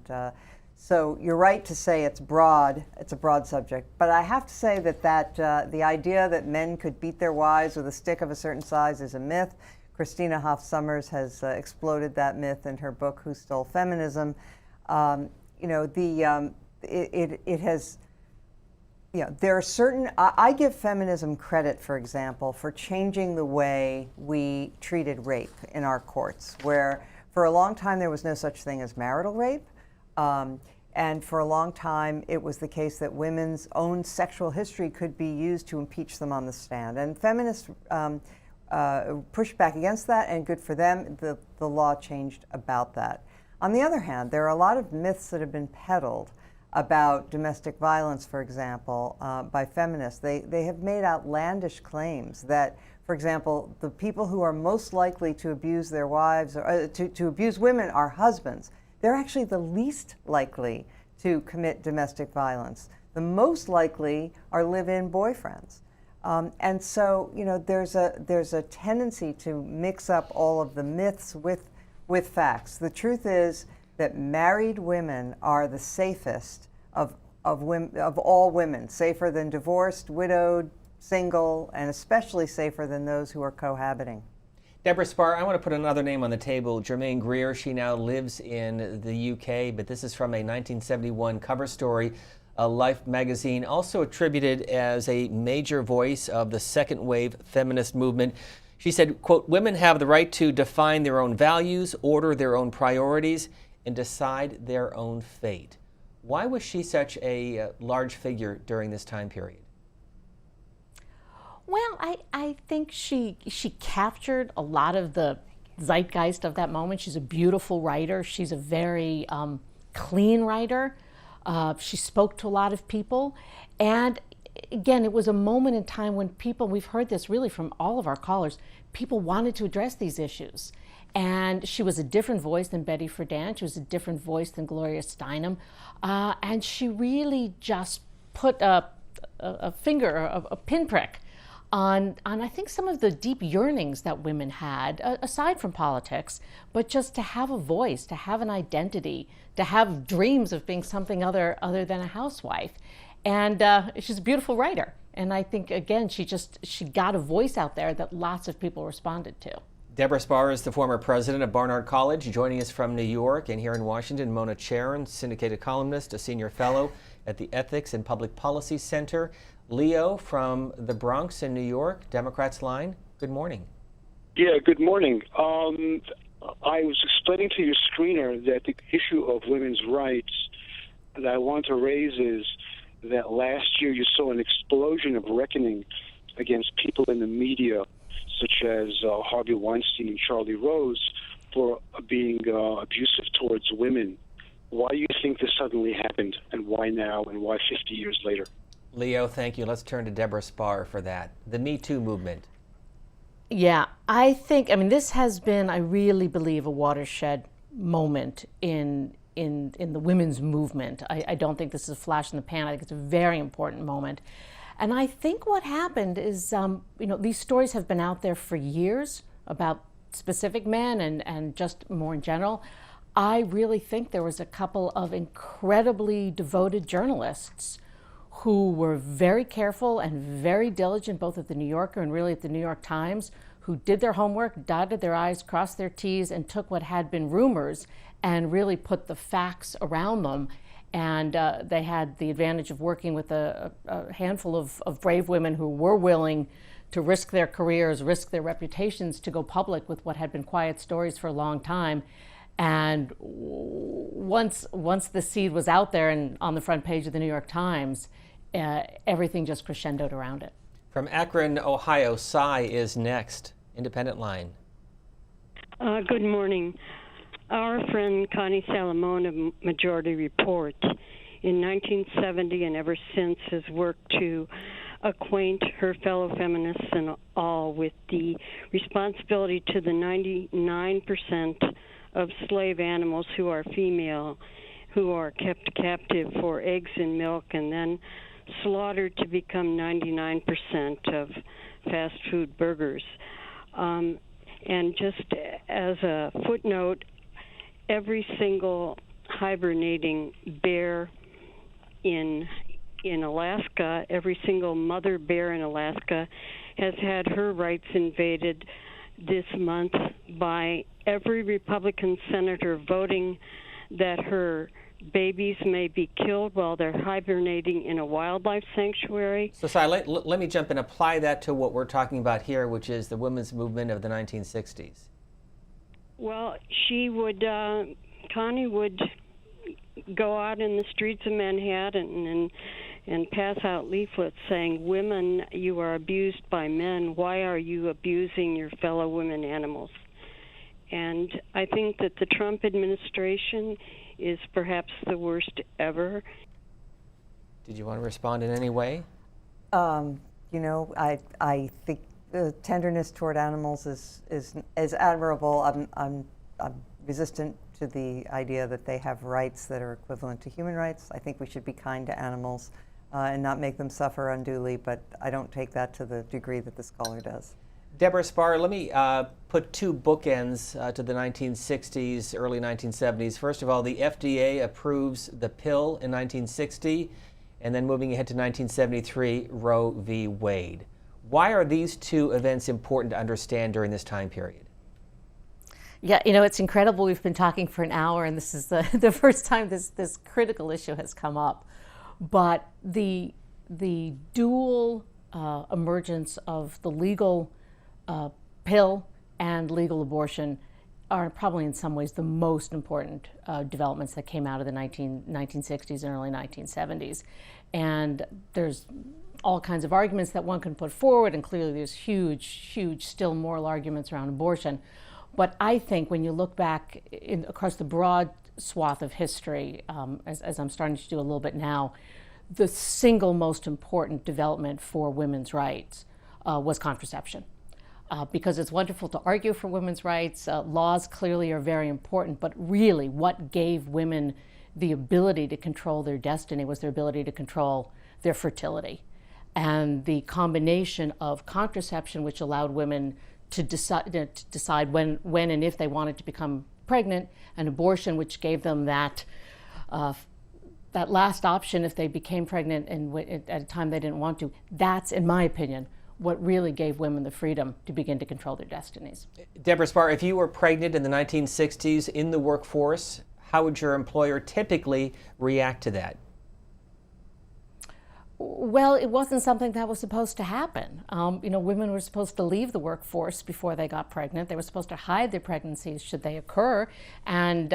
Speaker 4: so you're right to say it's broad. It's a broad subject. But I have to say that the idea that men could beat their wives with a stick of a certain size is a myth. Christina Hoff Sommers has exploded that myth in her book, Who Stole Feminism? It has... there are certain, I give feminism credit, for example, for changing the way we treated rape in our courts, where for a long time there was no such thing as marital rape. And for a long time it was the case that women's own sexual history could be used to impeach them on the stand. And feminists pushed back against that, and good for them, the law changed about that. On the other hand, there are a lot of myths that have been peddled about domestic violence, for example, by feminists. They have made outlandish claims that, for example, the people who are most likely to abuse their wives, or to abuse women, are husbands. They're actually the least likely to commit domestic violence. The most likely are live-in boyfriends. And so, there's a tendency to mix up all of the myths with facts. The truth is that married women are the safest of all women, safer than divorced, widowed, single, and especially safer than those who are cohabiting.
Speaker 2: Debora Spar, I want to put another name on the table, Germaine Greer. She now lives in the UK, but this is from a 1971 cover story, Life magazine, also attributed as a major voice of the second wave feminist movement. She said, quote, "Women have the right to define their own values, order their own priorities, and decide their own fate." Why was she such a large figure during this time period?
Speaker 3: Well, I think she captured a lot of the zeitgeist of that moment. She's a beautiful writer. She's a very clean writer. She spoke to a lot of people. And again, it was a moment in time when people, we've heard this really from all of our callers, people wanted to address these issues. And she was a different voice than Betty Friedan. She was a different voice than Gloria Steinem. And she really just put a finger, a pinprick on I think some of the deep yearnings that women had, aside from politics, but just to have a voice, to have an identity, to have dreams of being something other than a housewife. And she's a beautiful writer. And I think, again, she got a voice out there that lots of people responded to.
Speaker 2: Debora Spar is the former president of Barnard College. Joining us from New York and here in Washington, Mona Charen, syndicated columnist, a senior fellow at the Ethics and Public Policy Center. Leo from the Bronx in New York, Democrats line, good morning.
Speaker 17: Yeah, good morning. I was explaining to your screener that the issue of women's rights that I want to raise is that last year you saw an explosion of reckoning against people in the media, such as Harvey Weinstein and Charlie Rose, for being abusive towards women. Why do you think this suddenly happened, and why now, and why 50 years later?
Speaker 2: Leo, thank you. Let's turn to Debora Spar for that. The Me Too movement.
Speaker 3: Yeah, I this has been, I really believe, a watershed moment in the women's movement. I don't think this is a flash in the pan. I think it's a very important moment. And I think what happened is, these stories have been out there for years about specific men and just more in general. I really think there was a couple of incredibly devoted journalists who were very careful and very diligent, both at the New Yorker and really at the New York Times, who did their homework, dotted their I's, crossed their T's, and took what had been rumors and really put the facts around them. And they had the advantage of working with a handful of brave women who were willing to risk their careers, risk their reputations to go public with what had been quiet stories for a long time. And once the seed was out there and on the front page of the New York Times, everything just crescendoed around it.
Speaker 2: From Akron, Ohio, Cy is next. Independent line.
Speaker 18: Good morning. Our friend Connie Salamone of Majority Report in 1970 and ever since has worked to acquaint her fellow feminists and all with the responsibility to the 99% of slave animals who are female, who are kept captive for eggs and milk and then slaughtered to become 99% of fast food burgers. And just as a footnote, every single hibernating bear in Alaska, every single mother bear in Alaska has had her rights invaded this month by every Republican senator voting that her babies may be killed while they're hibernating in a wildlife sanctuary.
Speaker 2: So, Cy, let me jump and apply that to what we're talking about here, which is the women's movement of the 1960s.
Speaker 18: Well, Connie would go out in the streets of Manhattan and pass out leaflets saying, "Women, you are abused by men. Why are you abusing your fellow women animals?" And I think that the Trump administration is perhaps the worst ever.
Speaker 2: Did you want to respond in any way?
Speaker 4: I think the tenderness toward animals is admirable. I'm resistant to the idea that they have rights that are equivalent to human rights. I think we should be kind to animals and not make them suffer unduly, but I don't take that to the degree that the scholar does.
Speaker 2: Debora Spar, let me put two bookends to the 1960s, early 1970s. First of all, the FDA approves the pill in 1960, and then moving ahead to 1973, Roe v. Wade. Why are these two events important to understand during this time period?
Speaker 3: Yeah, it's incredible. We've been talking for an hour, and this is the first time this critical issue has come up. But the dual emergence of the legal pill and legal abortion are probably in some ways the most important developments that came out of the 1960s and early 1970s. And there's all kinds of arguments that one can put forward, and clearly there's huge still moral arguments around abortion. But I think when you look back across the broad swath of history, as I'm starting to do a little bit now, the single most important development for women's rights was contraception. Because it's wonderful to argue for women's rights. Laws clearly are very important, but really what gave women the ability to control their destiny was their ability to control their fertility. And the combination of contraception, which allowed women to decide when and if they wanted to become pregnant, and abortion, which gave them that last option if they became pregnant and at a time they didn't want to. That's, in my opinion, what really gave women the freedom to begin to control their destinies.
Speaker 2: Debora Spar, if you were pregnant in the 1960s in the workforce, how would your employer typically react to that?
Speaker 3: Well, it wasn't something that was supposed to happen. Women were supposed to leave the workforce before they got pregnant. They were supposed to hide their pregnancies should they occur. And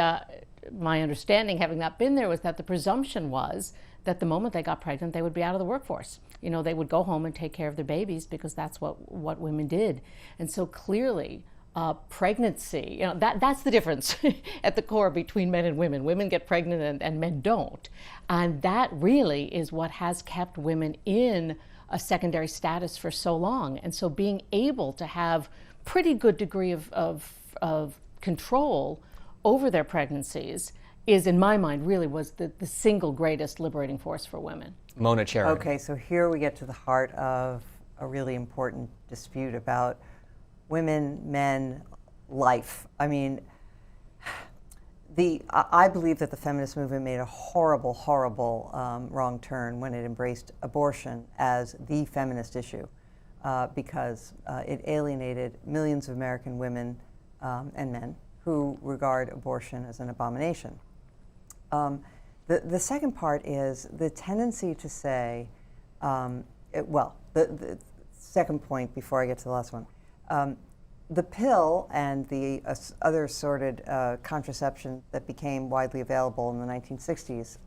Speaker 3: my understanding, having not been there, was that the presumption was that the moment they got pregnant, they would be out of the workforce. They would go home and take care of their babies because that's what women did. And so clearly, pregnancy, that's the difference at the core between men and women. Women get pregnant and men don't. And that really is what has kept women in a secondary status for so long. And so being able to have pretty good degree of control over their pregnancies is, in my mind, really was the single greatest liberating force for women.
Speaker 2: Mona Charen.
Speaker 4: Okay, so here we get to the heart of a really important dispute about women, men, life. I mean, I believe that the feminist movement made a horrible, horrible wrong turn when it embraced abortion as the feminist issue because it alienated millions of American women and men who regard abortion as an abomination. The second part is the tendency to say, the second point before I get to the last one, the pill and the other assorted contraception that became widely available in the 1960s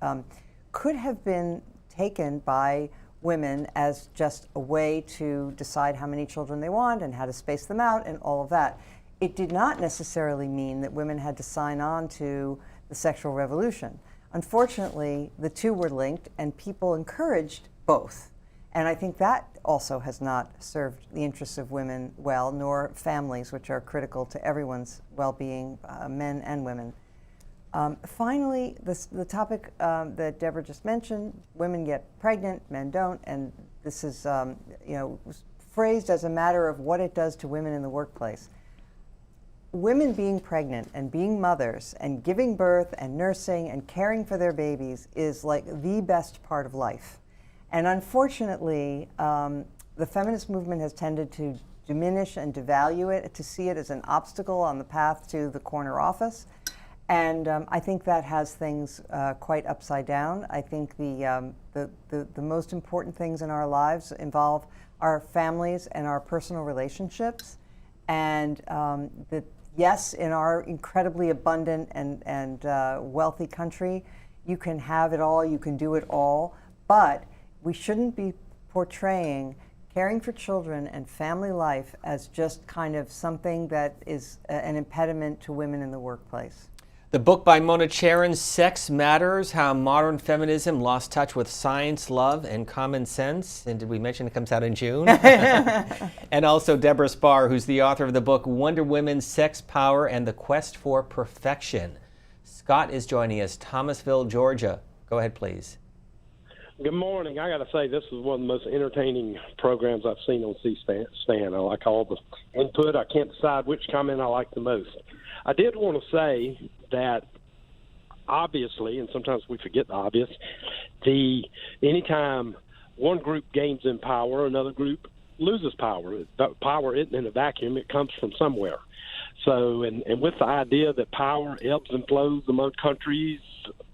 Speaker 4: could have been taken by women as just a way to decide how many children they want and how to space them out and all of that. It did not necessarily mean that women had to sign on to the sexual revolution. Unfortunately, the two were linked and people encouraged both. And I think that also has not served the interests of women well, nor families, which are critical to everyone's well-being, men and women. Finally, the topic that Deborah just mentioned, women get pregnant, men don't, and this is phrased as a matter of what it does to women in the workplace. Women being pregnant and being mothers and giving birth and nursing and caring for their babies is like the best part of life. And unfortunately, the feminist movement has tended to diminish and devalue it, to see it as an obstacle on the path to the corner office. And I think that has things quite upside down. I think the most important things in our lives involve our families and our personal relationships. And yes, in our incredibly abundant and wealthy country, you can have it all, you can do it all, but we shouldn't be portraying caring for children and family life as just kind of something that is an impediment to women in the workplace.
Speaker 2: The book by Mona Charen, Sex Matters, How Modern Feminism Lost Touch with Science, Love, and Common Sense. And did we mention it comes out in June? And also Debora Spar, who's the author of the book Wonder Women, Sex, Power, and the Quest for Perfection. Scott is joining us, Thomasville, Georgia. Go ahead, please.
Speaker 19: Good morning. I got to say, this is one of the most entertaining programs I've seen on C-SPAN. I like all the input. I can't decide which comment I like the most. I did want to say that obviously, and sometimes we forget the obvious, anytime one group gains in power, another group loses power. Power isn't in a vacuum. It comes from somewhere. So, and with the idea that power ebbs and flows among countries,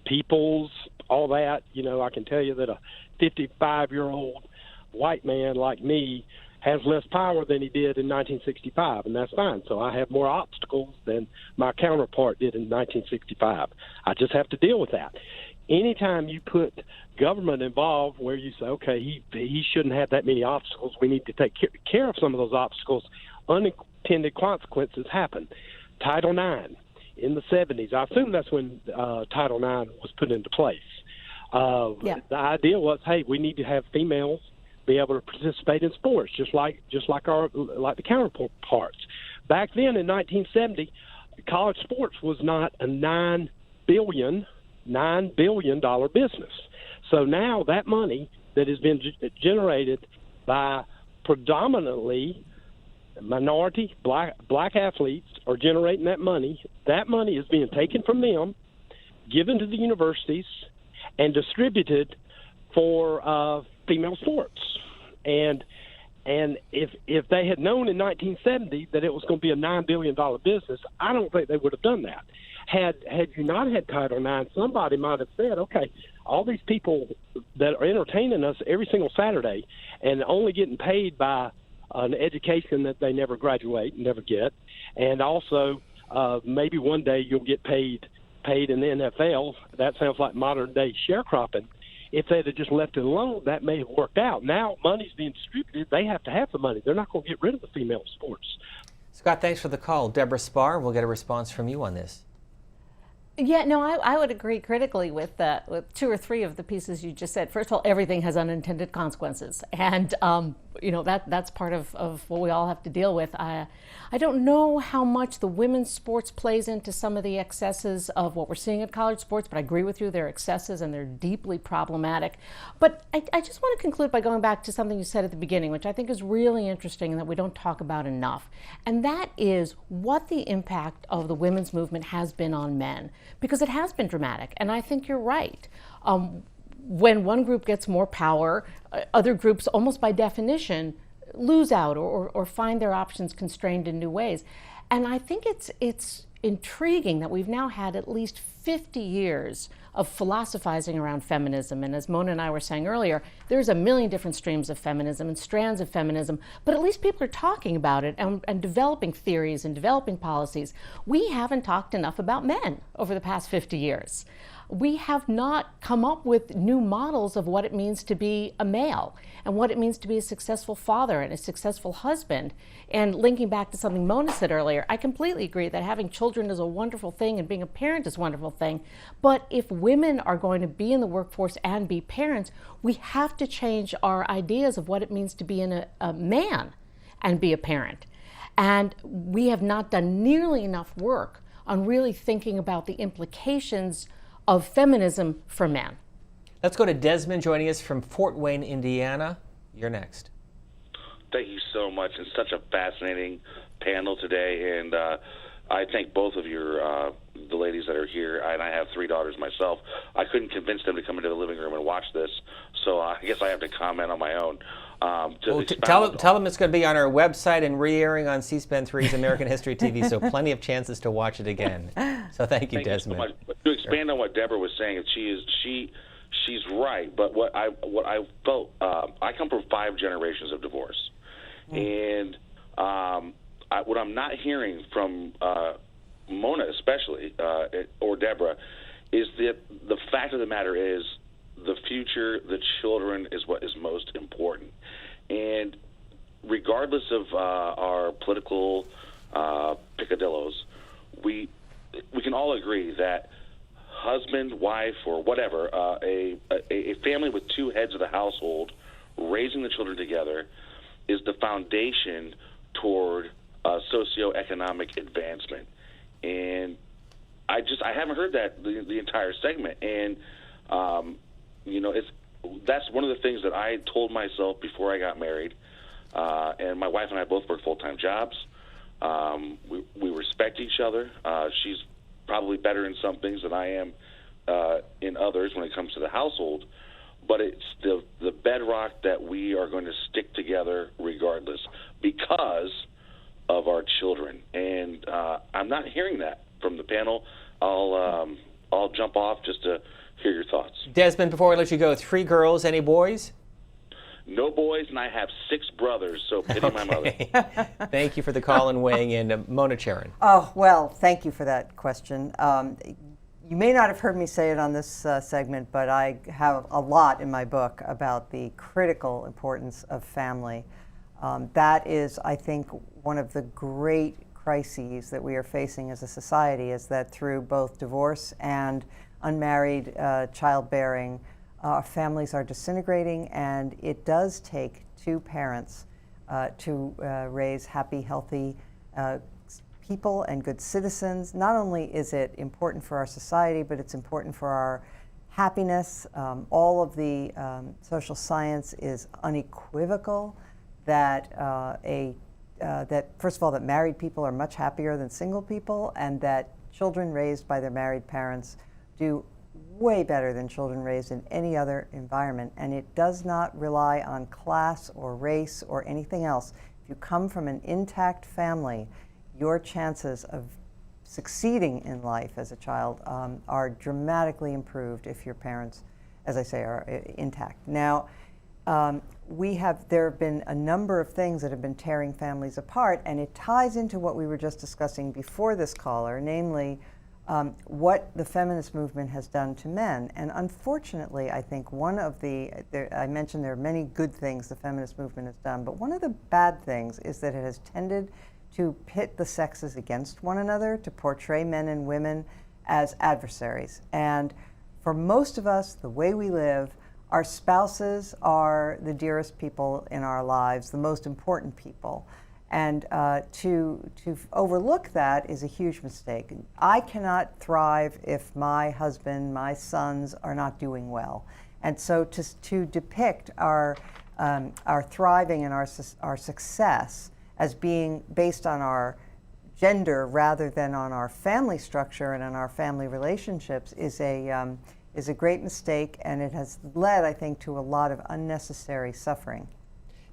Speaker 19: peoples, all that, I can tell you that a 55-year-old white man like me has less power than he did in 1965, and that's fine. So I have more obstacles than my counterpart did in 1965. I just have to deal with that. Anytime you put government involved where you say, okay, he shouldn't have that many obstacles, we need to take care of some of those obstacles, unintended consequences happen. Title IX in the 70s, I assume that's when Title IX was put into place. The idea was, hey, we need to have females be able to participate in sports, just like the counterparts. Back then in 1970, college sports was not a $9 billion business. So now that money that has been generated by predominantly minority black athletes are generating that money. That money is being taken from them, given to the universities, and distributed for female sports. And if they had known in 1970 that it was going to be a $9 billion business, I don't think they would have done that. Had you not had Title IX, somebody might have said, okay, all these people that are entertaining us every single Saturday and only getting paid by an education that they never graduate, never get, and also maybe one day you'll get paid in the NFL. That sounds like modern day sharecropping. If they'd have just left it alone, that may have worked out. Now money's being distributed. They have to have the money. They're not going to get rid of the female sports.
Speaker 2: Scott, thanks for the call. Debora Spar, we'll get a response from you on this.
Speaker 3: Yeah, no, I would agree critically with two or three of the pieces you just said. First of all, everything has unintended consequences, and that's part of what we all have to deal with. I don't know how much the women's sports plays into some of the excesses of what we're seeing at college sports, but I agree with you, they're excesses and they're deeply problematic. But I just want to conclude by going back to something you said at the beginning, which I think is really interesting and that we don't talk about enough, and that is what the impact of the women's movement has been on men. Because it has been dramatic, and I think you're right. When one group gets more power, other groups, almost by definition, lose out or find their options constrained in new ways. And I think it's intriguing that we've now had at least 50 years of philosophizing around feminism. And as Mona and I were saying earlier, there's a million different streams of feminism and strands of feminism, but at least people are talking about it and developing theories and developing policies. We haven't talked enough about men over the past 50 years. We have not come up with new models of what it means to be a male and what it means to be a successful father and a successful husband. And linking back to something Mona said earlier, I completely agree that having children is a wonderful thing and being a parent is a wonderful thing. But if women are going to be in the workforce and be parents, we have to change our ideas of what it means to be a man and be a parent. And we have not done nearly enough work on really thinking about the implications of feminism for men.
Speaker 2: Let's go to Desmond joining us from Fort Wayne, Indiana. You're next.
Speaker 20: Thank you so much. It's such a fascinating panel today, and I thank both of the ladies that are here, and I have 3 daughters myself. I couldn't convince them to come into the living room and watch this, so I guess I have to comment on my own.
Speaker 2: Tell them it's going to be on our website and re-airing on C-SPAN 3's American History TV, so plenty of chances to watch it again. So thank you, Desmond.
Speaker 20: You so much. To expand on what Debora was saying, she's right. But what I felt, I come from 5 generations of divorce, and what I'm not hearing from Mona, especially, or Debora, is that the fact of the matter is the future, the children, is what is most important. And regardless of our political picadillos, we can all agree that husband, wife, or whatever, a family with 2 heads of the household raising the children together is the foundation toward socioeconomic advancement. And I haven't heard that the entire segment. And that's one of the things that I told myself before I got married. And my wife and I both work full-time jobs. We respect each other. She's probably better in some things than I am in others when it comes to the household. But it's the bedrock that we are going to stick together regardless because of our children. And I'm not hearing that from the panel. I'll jump off just to hear your thoughts.
Speaker 2: Desmond, before we let you go, 3 girls, any boys?
Speaker 20: No boys, and I have 6 brothers, so pity my mother.
Speaker 2: Thank you for the call and weighing in. Mona Charen.
Speaker 4: Oh, well, thank you for that question. You may not have heard me say it on this segment, but I have a lot in my book about the critical importance of family. That is, I think, one of the great crises that we are facing as a society, is that through both divorce and unmarried childbearing, families are disintegrating, and it does take 2 parents to raise happy, healthy people and good citizens. Not only is it important for our society, but it's important for our happiness. All of the social science is unequivocal that that first of all, that married people are much happier than single people, and that children raised by their married parents do way better than children raised in any other environment. And it does not rely on class or race or anything else. If you come from an intact family, your chances of succeeding in life as a child are dramatically improved if your parents as I say, are intact. Now, there have been a number of things that have been tearing families apart, and it ties into what we were just discussing before this caller, namely what the feminist movement has done to men. And unfortunately, I think I mentioned there are many good things the feminist movement has done, but one of the bad things is that it has tended to pit the sexes against one another, to portray men and women as adversaries. And for most of us, the way we live, our spouses are the dearest people in our lives, the most important people. And to overlook that is a huge mistake. I cannot thrive if my husband, my sons are not doing well. And so to depict our thriving and our success as being based on our gender rather than on our family structure and on our family relationships is a great mistake, and it has led, I think, to a lot of unnecessary suffering.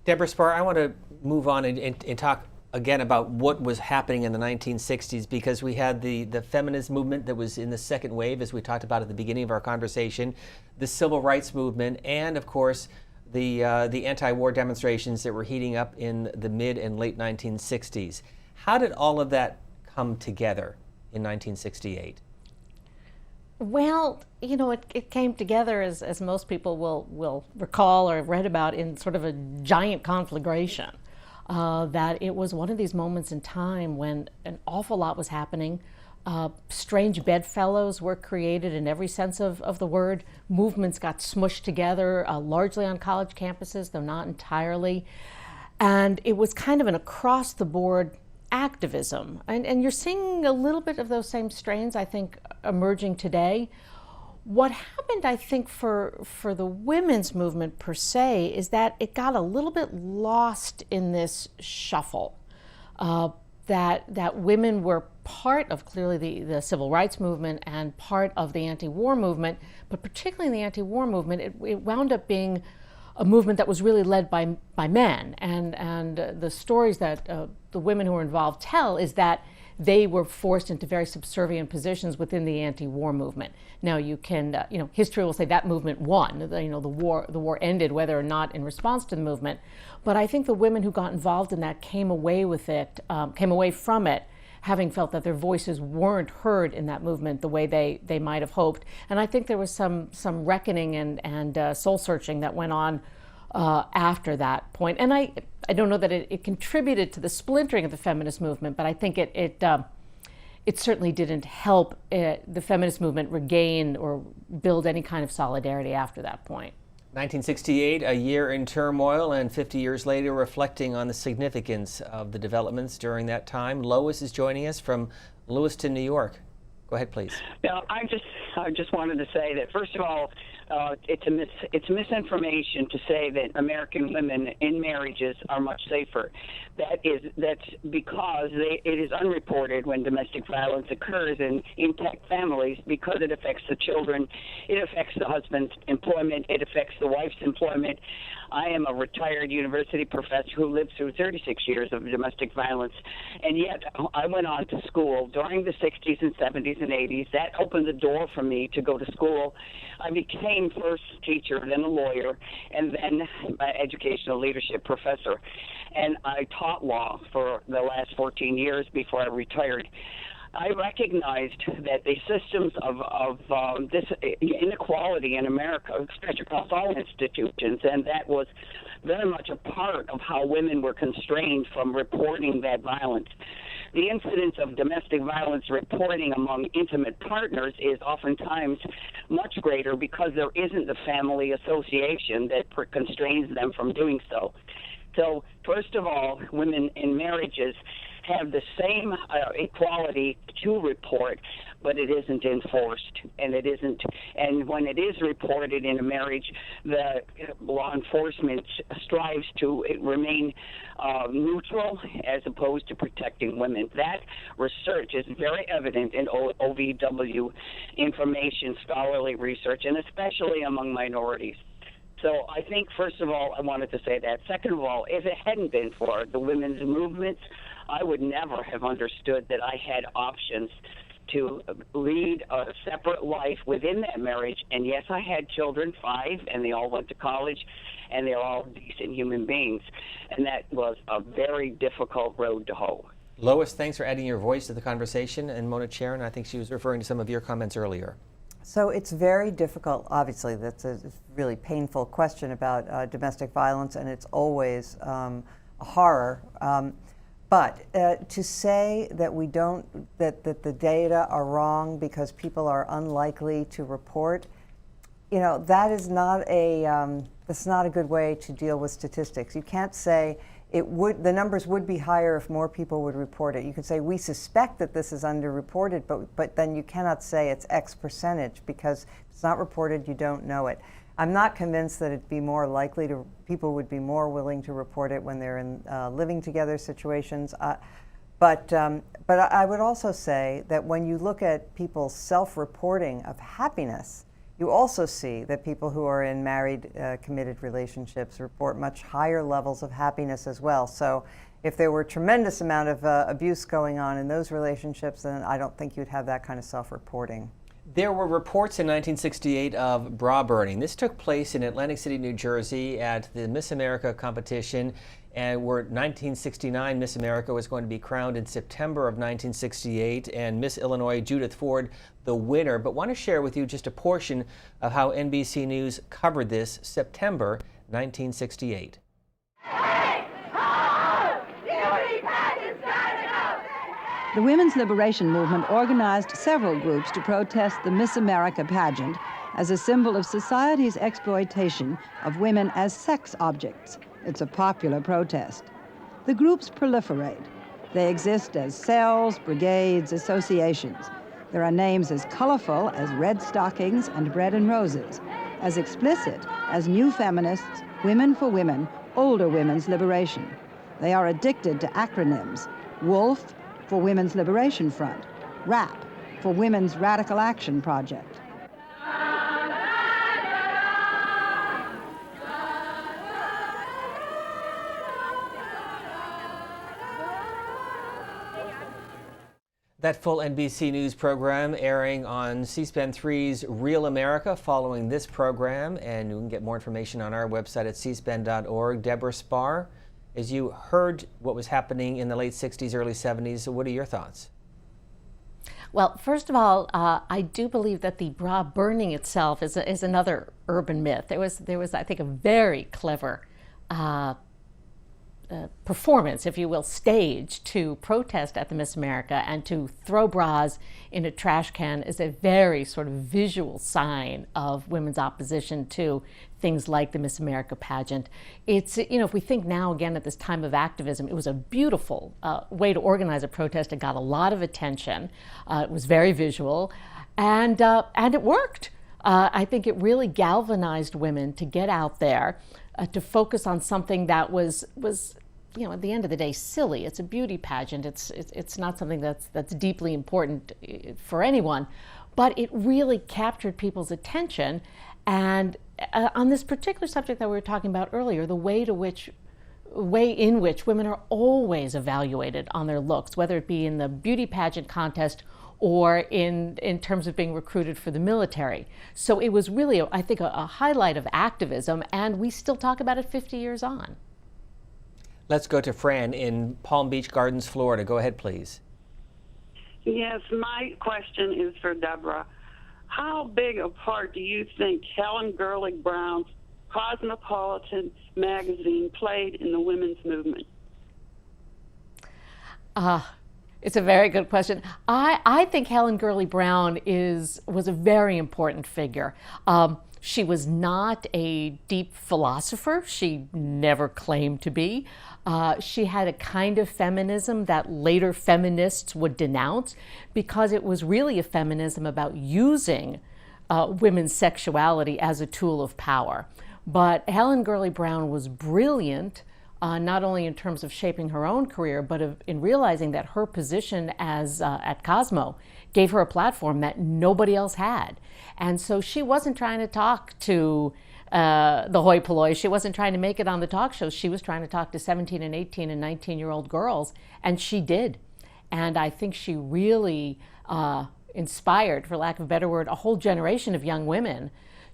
Speaker 2: Debora Spar, I want to move on and talk again about what was happening in the 1960s, because we had the feminist movement that was in the second wave, as we talked about at the beginning of our conversation, the civil rights movement, and of course the anti-war demonstrations that were heating up in the mid and late 1960s. How did all of that come together in 1968?
Speaker 3: Well, you know, it came together, as most people will recall or have read about, in sort of a giant conflagration. That it was one of these moments in time when an awful lot was happening. Strange bedfellows were created in every sense of the word. Movements got smushed together, largely on college campuses, though not entirely. And it was kind of an across-the-board activism. And you're seeing a little bit of those same strains, I think, emerging today. What happened, I think, for the women's movement per se, is that it got a little bit lost in this shuffle. That women were part of, clearly, the civil rights movement and part of the anti-war movement, but particularly in the anti-war movement, it wound up being a movement that was really led by men. And the stories that the women who were involved tell is that they were forced into very subservient positions within the anti-war movement. Now, you can, history will say that movement won. The war ended, whether or not in response to the movement. But I think the women who got involved in that came away from it, having felt that their voices weren't heard in that movement the way they might have hoped. And I think there was some reckoning and soul searching that went on after that point. And I don't know that it contributed to the splintering of the feminist movement, but I think it certainly didn't help the feminist movement regain or build any kind of solidarity after that point.
Speaker 2: 1968, a year in turmoil, and 50 years later, reflecting on the significance of the developments during that time. Lois is joining us from Lewiston, New York. Go ahead, please.
Speaker 21: Now, I just wanted to say that, first of all, it's misinformation to say that American women in marriages are much safer. That's because it is unreported when domestic violence occurs in intact families, because it affects the children, it affects the husband's employment, it affects the wife's employment. I am a retired university professor who lived through 36 years of domestic violence, and yet I went on to school during the 60s and 70s and 80s. That opened the door for me to go to school. I became first teacher, then a lawyer, and then an educational leadership professor. And I taught law for the last 14 years before I retired. I recognized that the systems of this inequality in America stretch across all institutions, and that was very much a part of how women were constrained from reporting that violence. The incidence of domestic violence reporting among intimate partners is oftentimes much greater because there isn't the family association that constrains them from doing so. So, first of all, women in marriages have the same equality to report, but it isn't enforced, and it isn't. And when it is reported in a marriage, the law enforcement strives to remain neutral as opposed to protecting women. That research is very evident in OVW information, scholarly research, and especially among minorities. So I think, first of all, I wanted to say that. Second of all, if it hadn't been for the women's movements, I would never have understood that I had options to lead a separate life within that marriage. And yes, I had children, 5, and they all went to college, and they're all decent human beings. And that was a very difficult road to hoe.
Speaker 2: Lois, thanks for adding your voice to the conversation. And Mona Charen, I think she was referring to some of your comments earlier.
Speaker 4: So it's very difficult. Obviously, that's a really painful question about domestic violence, and it's always a horror. But to say that we don't, that the data are wrong because people are unlikely to report, you know, that is not that's not a good way to deal with statistics. You can't say the numbers would be higher if more people would report it. You can say we suspect that this is underreported, but then you cannot say it's X percentage, because if it's not reported, you don't know it. I'm not convinced that it'd be more likely people would be more willing to report it when they're in living together situations. But I would also say that when you look at people's self-reporting of happiness, you also see that people who are in married, committed relationships report much higher levels of happiness as well. So if there were a tremendous amount of abuse going on in those relationships, then I don't think you'd have that kind of self-reporting.
Speaker 2: There were reports in 1968 of bra burning. This took place in Atlantic City, New Jersey at the Miss America competition, and where 1969 Miss America was going to be crowned in September of 1968, and Miss Illinois Judith Ford the winner. But want to share with you just a portion of how NBC News covered this September 1968.
Speaker 1: The women's liberation movement organized several groups to protest the Miss America pageant as a symbol of society's exploitation of women as sex objects. It's a popular protest. The groups proliferate. They exist as cells, brigades, associations. There are names as colorful as Red Stockings and Bread and Roses, as explicit as New Feminists, Women for Women, Older Women's Liberation. They are addicted to acronyms: WOLF for Women's Liberation Front, RAP for Women's Radical Action Project.
Speaker 2: That full NBC News program airing on C-SPAN 3's Real America following this program, and you can get more information on our website at cspan.org. Debora Spar, as you heard what was happening in the late 60s, early 70s, what are your thoughts?
Speaker 3: Well, first of all, I do believe that the bra burning itself is another urban myth. There was, I think, a very clever performance, if you will, stage to protest at the Miss America, and to throw bras in a trash can is a very sort of visual sign of women's opposition to things like the Miss America pageant. It's, you know, if we think now again at this time of activism, it was a beautiful way to organize a protest. It got a lot of attention. It was very visual, and it worked. I think it really galvanized women to get out there, to focus on something that was, you know, at the end of the day, silly. It's a beauty pageant. It's not something that's deeply important for anyone, but it really captured people's attention. And on this particular subject that we were talking about earlier, the way in which women are always evaluated on their looks, whether it be in the beauty pageant contest or in terms of being recruited for the military. So it was really, I think, a highlight of activism, and we still talk about it 50 years on.
Speaker 2: Let's go to Fran in Palm Beach Gardens, Florida. Go ahead, please.
Speaker 22: Yes, my question is for Debora. How big a part do you think Helen Gurley Brown's Cosmopolitan magazine played in the women's movement?
Speaker 3: It's a very good question. I think Helen Gurley Brown was a very important figure. She was not a deep philosopher. She never claimed to be. She had a kind of feminism that later feminists would denounce, because it was really a feminism about using women's sexuality as a tool of power. But Helen Gurley Brown was brilliant, not only in terms of shaping her own career, but in realizing that her position at Cosmo gave her a platform that nobody else had. And so she wasn't trying to talk to the hoi polloi. She wasn't trying to make it on the talk shows. She was trying to talk to 17 and 18 and 19-year-old girls, and she did. And I think she really inspired, for lack of a better word, a whole generation of young women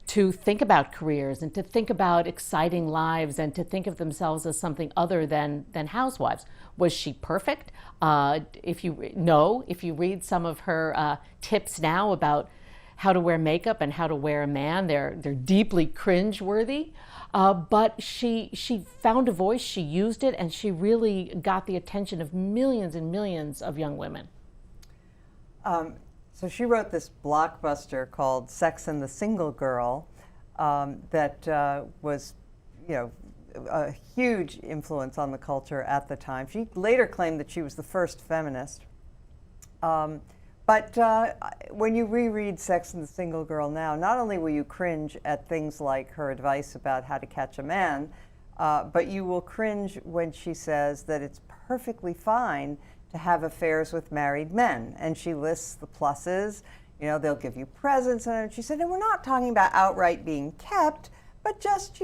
Speaker 3: to think about careers and to think about exciting lives and to think of themselves as something other than housewives. Was she perfect? If you read some of her tips now about how to wear makeup and how to wear a man, they're deeply cringe-worthy. But she found a voice, she used it, and she really got the attention of millions and millions of young women.
Speaker 4: So she wrote this blockbuster called Sex and the Single Girl that was, a huge influence on the culture at the time. She later claimed that she was the first feminist. But when you reread Sex and the Single Girl now, not only will you cringe at things like her advice about how to catch a man, but you will cringe when she says that it's perfectly fine to have affairs with married men. And she lists the pluses. They'll give you presents. And she said, and we're not talking about outright being kept, but just,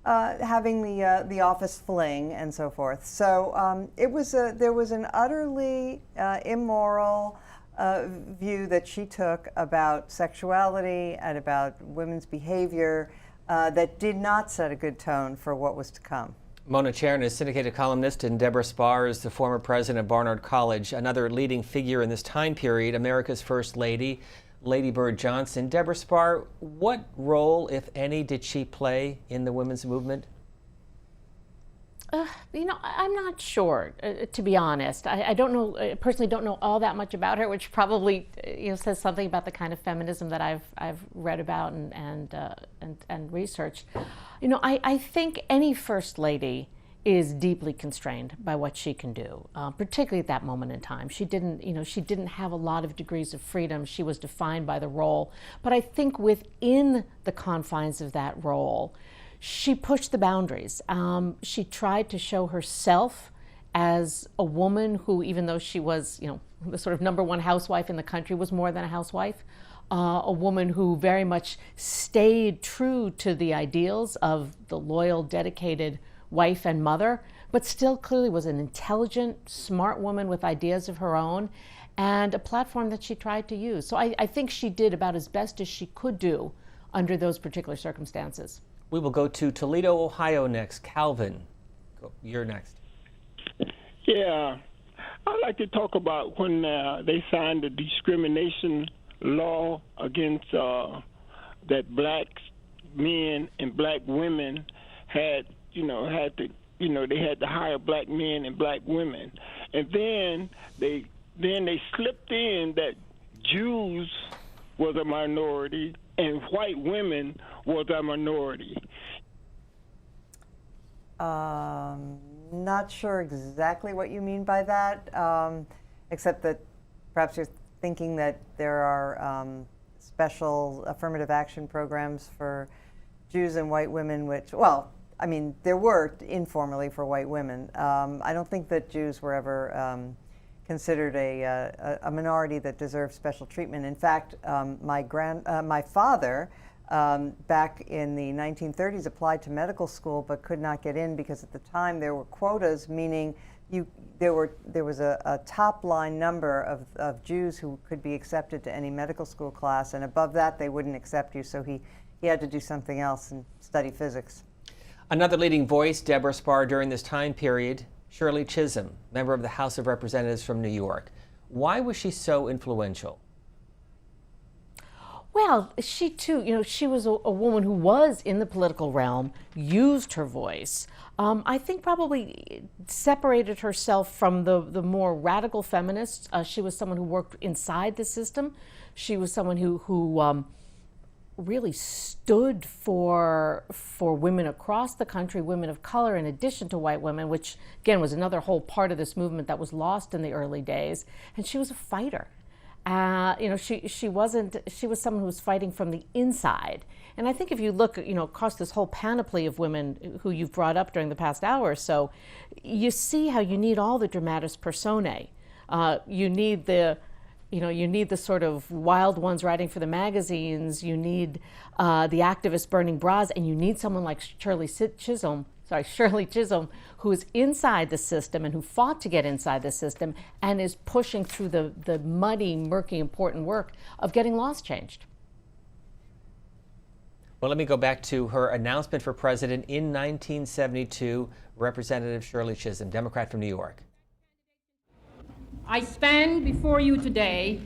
Speaker 4: having the office fling and so forth. So there was an utterly immoral view that she took about sexuality and about women's behavior that did not set a good tone for what was to come.
Speaker 2: Mona Charen is syndicated columnist, and Debora Spar is the former president of Barnard College, another leading figure in this time period, America's First Lady, Lady Bird Johnson. Debora Spar, what role, if any, did she play in the women's movement?
Speaker 3: I'm not sure, to be honest. I don't know, personally don't know all that much about her, which probably says something about the kind of feminism that I've read about and researched. I think any first lady is deeply constrained by what she can do, particularly at that moment in time. She didn't have a lot of degrees of freedom. She was defined by the role. But I think within the confines of that role, she pushed the boundaries. She tried to show herself as a woman who, even though she was, the sort of #1 housewife in the country, was more than a housewife. A woman who very much stayed true to the ideals of the loyal, dedicated wife and mother, but still clearly was an intelligent, smart woman with ideas of her own and a platform that she tried to use. So I think she did about as best as she could do under those particular circumstances.
Speaker 2: We will go to Toledo, Ohio next. Calvin, you're next.
Speaker 5: Yeah, I'd like to talk about when they signed the discrimination law against that black men and black women had to hire black men and black women, and then they slipped in that Jews was a minority and white women was a minority.
Speaker 4: Not sure exactly what you mean by that, except that perhaps you're thinking that there are special affirmative action programs for Jews and white women, which, well, I mean, there were informally for white women. I don't think that Jews were ever considered a minority that deserved special treatment. In fact, my father, back in the 1930s, applied to medical school but could not get in because at the time there were quotas, meaning there was a top line number of Jews who could be accepted to any medical school class, and above that they wouldn't accept you, so he had to do something else and study physics.
Speaker 2: Another leading voice, Debora Spar, during this time period, Shirley Chisholm, member of the House of Representatives from New York. Why was she so influential?
Speaker 3: Well, she too, she was a woman who was in the political realm, used her voice. I think probably separated herself from the more radical feminists. She was someone who worked inside the system. She was someone who really stood for women across the country, women of color, in addition to white women, which again was another whole part of this movement that was lost in the early days. And she was a fighter. She was someone who was fighting from the inside. And I think if you look, across this whole panoply of women who you've brought up during the past hour or so, you see how you need all the dramatis personae. You need the sort of wild ones writing for the magazines. You need the activists burning bras, and you need someone like Shirley Chisholm Shirley Chisholm, who is inside the system and who fought to get inside the system and is pushing through the muddy, murky, important work of getting laws changed.
Speaker 2: Well, let me go back to her announcement for president in 1972, Representative Shirley Chisholm, Democrat from New York.
Speaker 6: I stand before you today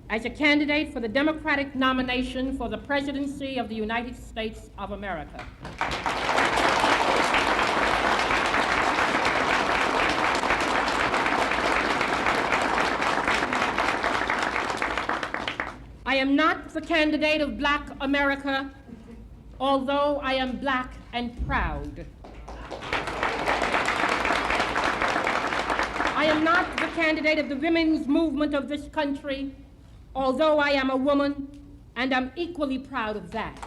Speaker 6: as a candidate for the Democratic nomination for the presidency of the United States of America. I am not the candidate of Black America, although I am Black and proud. I am not the candidate of the women's movement of this country, although I am a woman and I'm equally proud of that.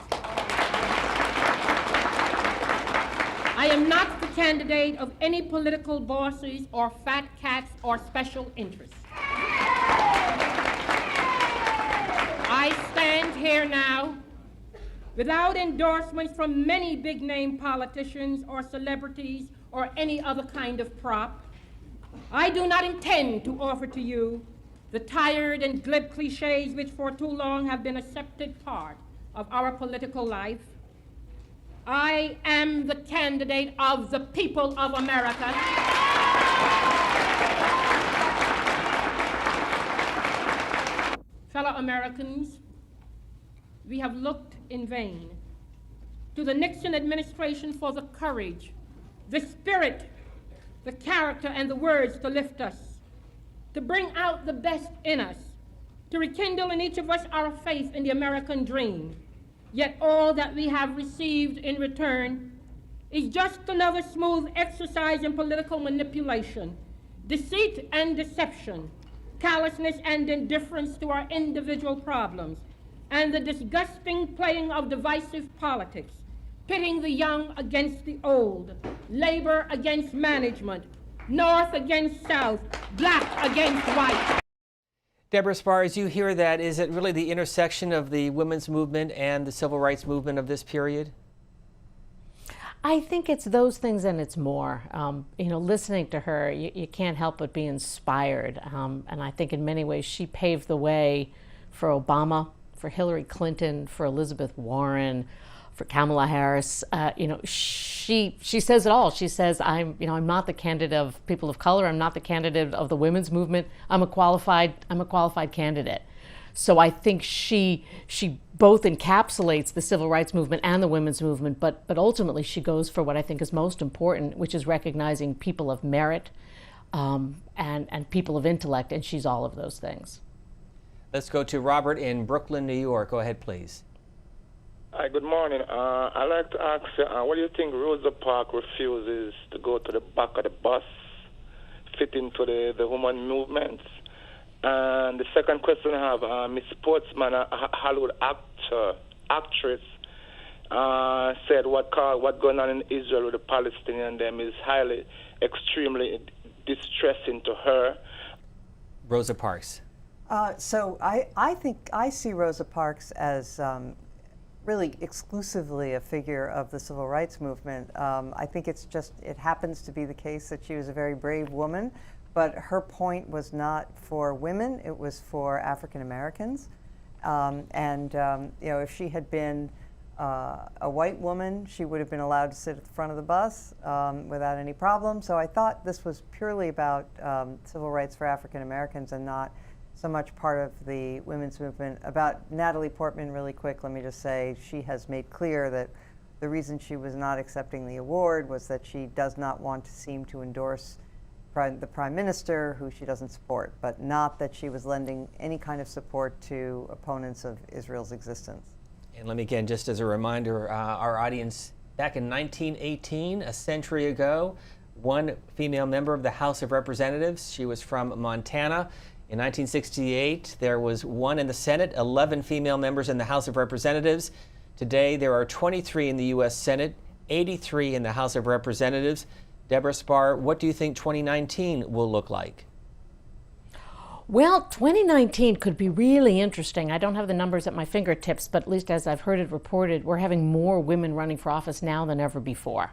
Speaker 6: I am not the candidate of any political bosses or fat cats or special interests. I stand here now without endorsements from many big-name politicians or celebrities or any other kind of prop. I do not intend to offer to you the tired and glib cliches which for too long have been accepted part of our political life. I am the candidate of the people of America. Fellow Americans, we have looked in vain to the Nixon administration for the courage, the spirit, the character, and the words to lift us, to bring out the best in us, to rekindle in each of us our faith in the American dream. Yet all that we have received in return is just another smooth exercise in political manipulation, deceit and deception, callousness and indifference to our individual problems, and the disgusting playing of divisive politics, pitting the young against the old, labor against management, North against South, black against white.
Speaker 2: Debora Spar, as you hear that, is it really the intersection of the women's movement and the civil rights movement of this period?
Speaker 3: I think it's those things and it's more. Listening to her, you can't help but be inspired. And I think in many ways she paved the way for Obama, for Hillary Clinton, for Elizabeth Warren, for Kamala Harris. She says it all. She says, I'm not the candidate of people of color. I'm not the candidate of the women's movement. I'm a qualified candidate. So I think she both encapsulates the civil rights movement and the women's movement, but ultimately she goes for what I think is most important, which is recognizing people of merit and people of intellect, and she's all of those things.
Speaker 2: Let's go to Robert in Brooklyn, New York. Go ahead, please.
Speaker 8: Hi, good morning. I'd like to ask you, what do you think Rosa Parks refuses to go to the back of the bus, fit into the woman movements? And the second question I have, Miss Sportsman, a Hollywood actress, said what going on in Israel with the Palestinians them is extremely distressing to her.
Speaker 2: Rosa Parks.
Speaker 4: So I think I see Rosa Parks as really exclusively a figure of the civil rights movement. I think it happens to be the case that she was a very brave woman, but her point was not for women, it was for African Americans. If she had been a white woman, she would have been allowed to sit at the front of the bus without any problem. So I thought this was purely about civil rights for African Americans and not so much part of the women's movement. About Natalie Portman, really quick, let me just say she has made clear that the reason she was not accepting the award was that she does not want to seem to endorse the Prime Minister, who she doesn't support, but not that she was lending any kind of support to opponents of Israel's existence.
Speaker 2: And let me again, just as a reminder, our audience, back in 1918, a century ago, one female member of the House of Representatives. She was from Montana. In 1968, there was one in the Senate, 11 female members in the House of Representatives. Today, there are 23 in the U.S. Senate, 83 in the House of Representatives. Debora Spar, what do you think 2019 will look like?
Speaker 3: Well, 2019 could be really interesting. I don't have the numbers at my fingertips, but at least as I've heard it reported, we're having more women running for office now than ever before.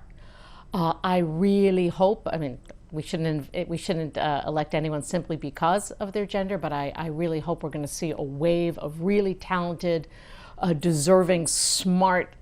Speaker 3: I really hope, I mean, we shouldn't elect anyone simply because of their gender, but I really hope we're going to see a wave of really talented, deserving, smart,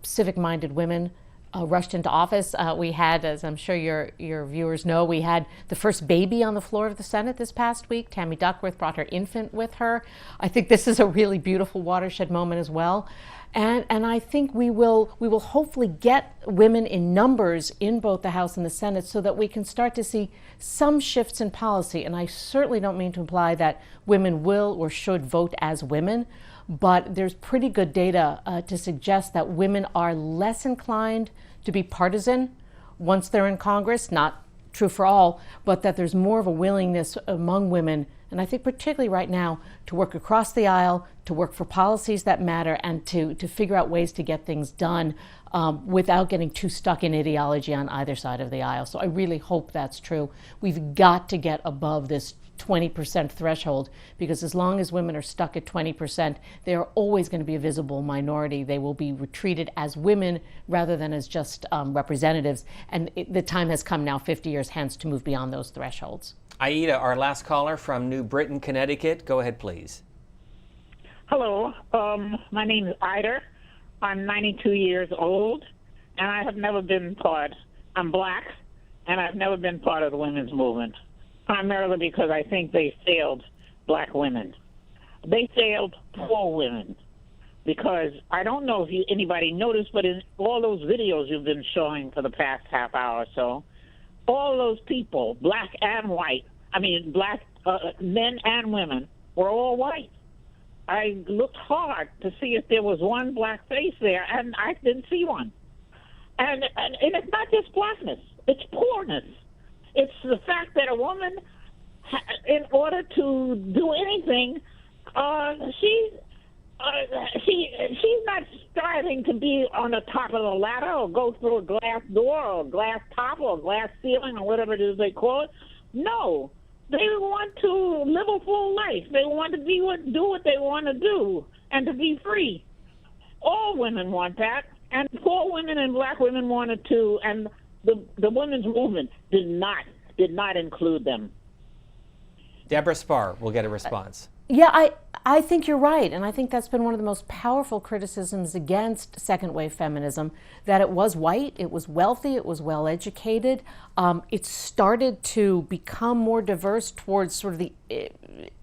Speaker 3: civic-minded women rushed into office. We had, as I'm sure your viewers know, we had the first baby on the floor of the Senate this past week. Tammy Duckworth brought her infant with her. I think this is a really beautiful watershed moment as well. And I think we will hopefully get women in numbers in both the House and the Senate so that we can start to see some shifts in policy. And I certainly don't mean to imply that women will or should vote as women, but there's pretty good data to suggest that women are less inclined to be partisan once they're in Congress. Not true for all, but that there's more of a willingness among women, and I think particularly right now, to work across the aisle, to work for policies that matter, and to figure out ways to get things done without getting too stuck in ideology on either side of the aisle. So I really hope that's true. We've got to get above this 20% threshold, because as long as women are stuck at 20%, they are always going to be a visible minority. They will be treated as women rather than as just representatives. And the time has come now, 50 years hence, to move beyond those thresholds.
Speaker 2: Aida, our last caller from New Britain, Connecticut. Go ahead, please.
Speaker 9: Hello, my name is Ida. I'm 92 years old, and I have never been part. I'm black, and I've never been part of the women's movement, primarily because I think they failed black women. They failed poor women, because I don't know if anybody noticed, but in all those videos you've been showing for the past half hour or so, all those people, black and white, black men and women, were all white. I looked hard to see if there was one black face there, and I didn't see one. And it's not just blackness, it's poorness. It's the fact that a woman, in order to do anything, she's not striving to be on the top of the ladder or go through a glass door or a glass top or a glass ceiling or whatever it is they call it. No, they want to live a full life. They want to do what they want to do and to be free. All women want that, and poor women and black women want it too. And the women's movement did not include them.
Speaker 2: Debora Spar will get a response.
Speaker 3: Yeah, I think you're right, and I think that's been one of the most powerful criticisms against second wave feminism, that it was white, it was wealthy, it was well educated. It started to become more diverse towards sort of the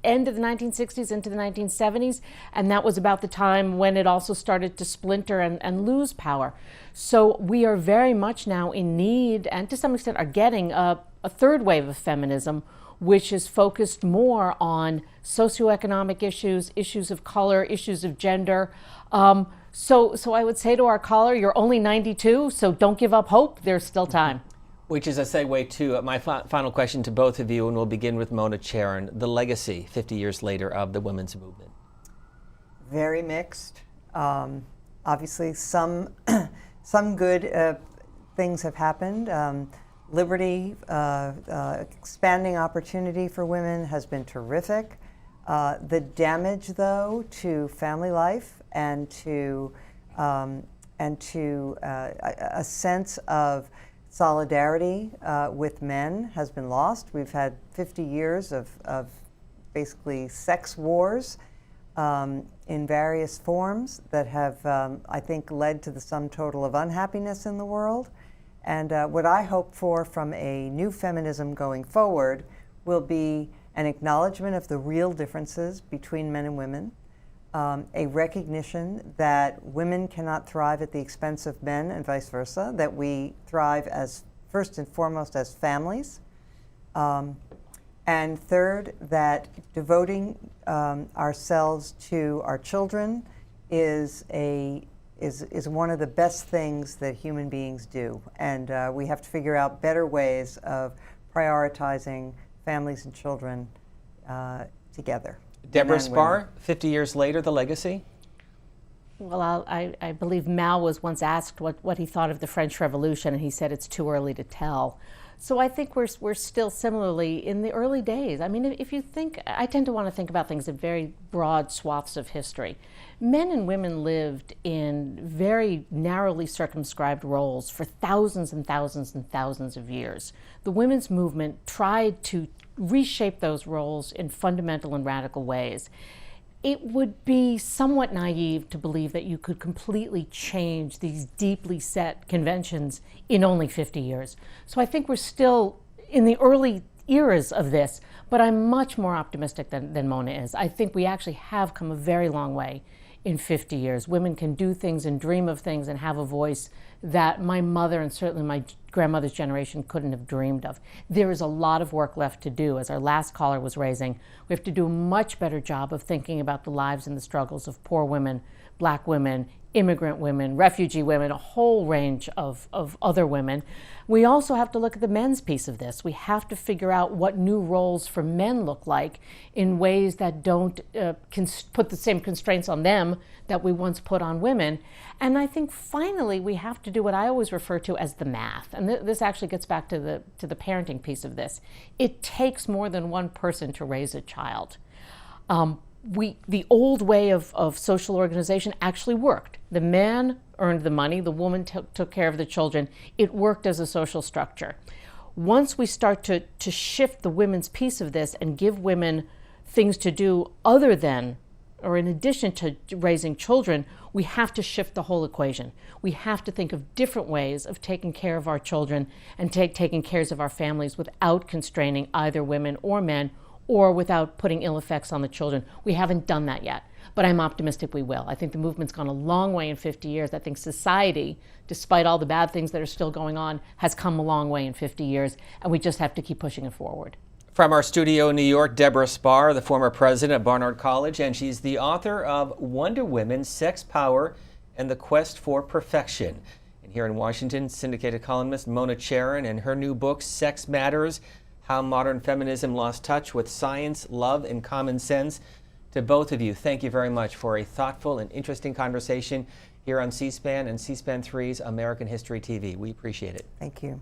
Speaker 3: end of the 1960s into the 1970s, and that was about the time when it also started to splinter and lose power. So we are very much now in need, and to some extent are getting a third wave of feminism, which is focused more on socioeconomic issues, issues of color, issues of gender. So I would say to our caller, you're only 92, so don't give up hope. There's still time.
Speaker 2: Which is a segue to my final question to both of you, and we'll begin with Mona Charen. The legacy, 50 years later, of the women's movement.
Speaker 4: Very mixed. Obviously, some good things have happened. Liberty, expanding opportunity for women has been terrific. The damage, though, to family life and to a sense of solidarity with men has been lost. We've had 50 years of basically sex wars in various forms that have, I think, led to the sum total of unhappiness in the world. And what I hope for from a new feminism going forward will be an acknowledgement of the real differences between men and women, a recognition that women cannot thrive at the expense of men and vice versa, that we thrive as first and foremost as families, and third, that devoting ourselves to our children is one of the best things that human beings do. And we have to figure out better ways of prioritizing families and children together.
Speaker 2: Debora Spar, 50 years later, the legacy?
Speaker 3: Well, I believe Mao was once asked what he thought of the French Revolution, and he said it's too early to tell. So I think we're still similarly in the early days. I mean, if you think, I tend to want to think about things in very broad swaths of history. Men and women lived in very narrowly circumscribed roles for thousands and thousands and thousands of years. The women's movement tried to reshape those roles in fundamental and radical ways. It would be somewhat naive to believe that you could completely change these deeply set conventions in only 50 years. So I think we're still in the early eras of this, but I'm much more optimistic than Mona is. I think we actually have come a very long way in 50 years. Women can do things and dream of things and have a voice that my mother and certainly my grandmother's generation couldn't have dreamed of. There is a lot of work left to do. As our last caller was raising, we have to do a much better job of thinking about the lives and the struggles of poor women, black women, immigrant women, refugee women, a whole range of other women. We also have to look at the men's piece of this. We have to figure out what new roles for men look like in ways that don't put the same constraints on them that we once put on women. And I think finally we have to do what I always refer to as the math. And this actually gets back to the parenting piece of this. It takes more than one person to raise a child. The old way of social organization actually worked. The man earned the money, the woman took care of the children. It worked as a social structure. Once we start to shift the women's piece of this and give women things to do other than, or in addition to raising children, we have to shift the whole equation. We have to think of different ways of taking care of our children and taking care of our families without constraining either women or men, or without putting ill effects on the children. We haven't done that yet, but I'm optimistic we will. I think the movement's gone a long way in 50 years. I think society, despite all the bad things that are still going on, has come a long way in 50 years, and we just have to keep pushing it forward.
Speaker 2: From our studio in New York, Debora Spar, the former president of Barnard College, and she's the author of Wonder Women, Sex, Power, and the Quest for Perfection. And here in Washington, syndicated columnist Mona Charen and her new book, Sex Matters: How Modern Feminism Lost Touch with Science, Love, and Common Sense. To both of you, thank you very much for a thoughtful and interesting conversation here on C-SPAN and C-SPAN 3's American History TV. We appreciate it.
Speaker 4: Thank you.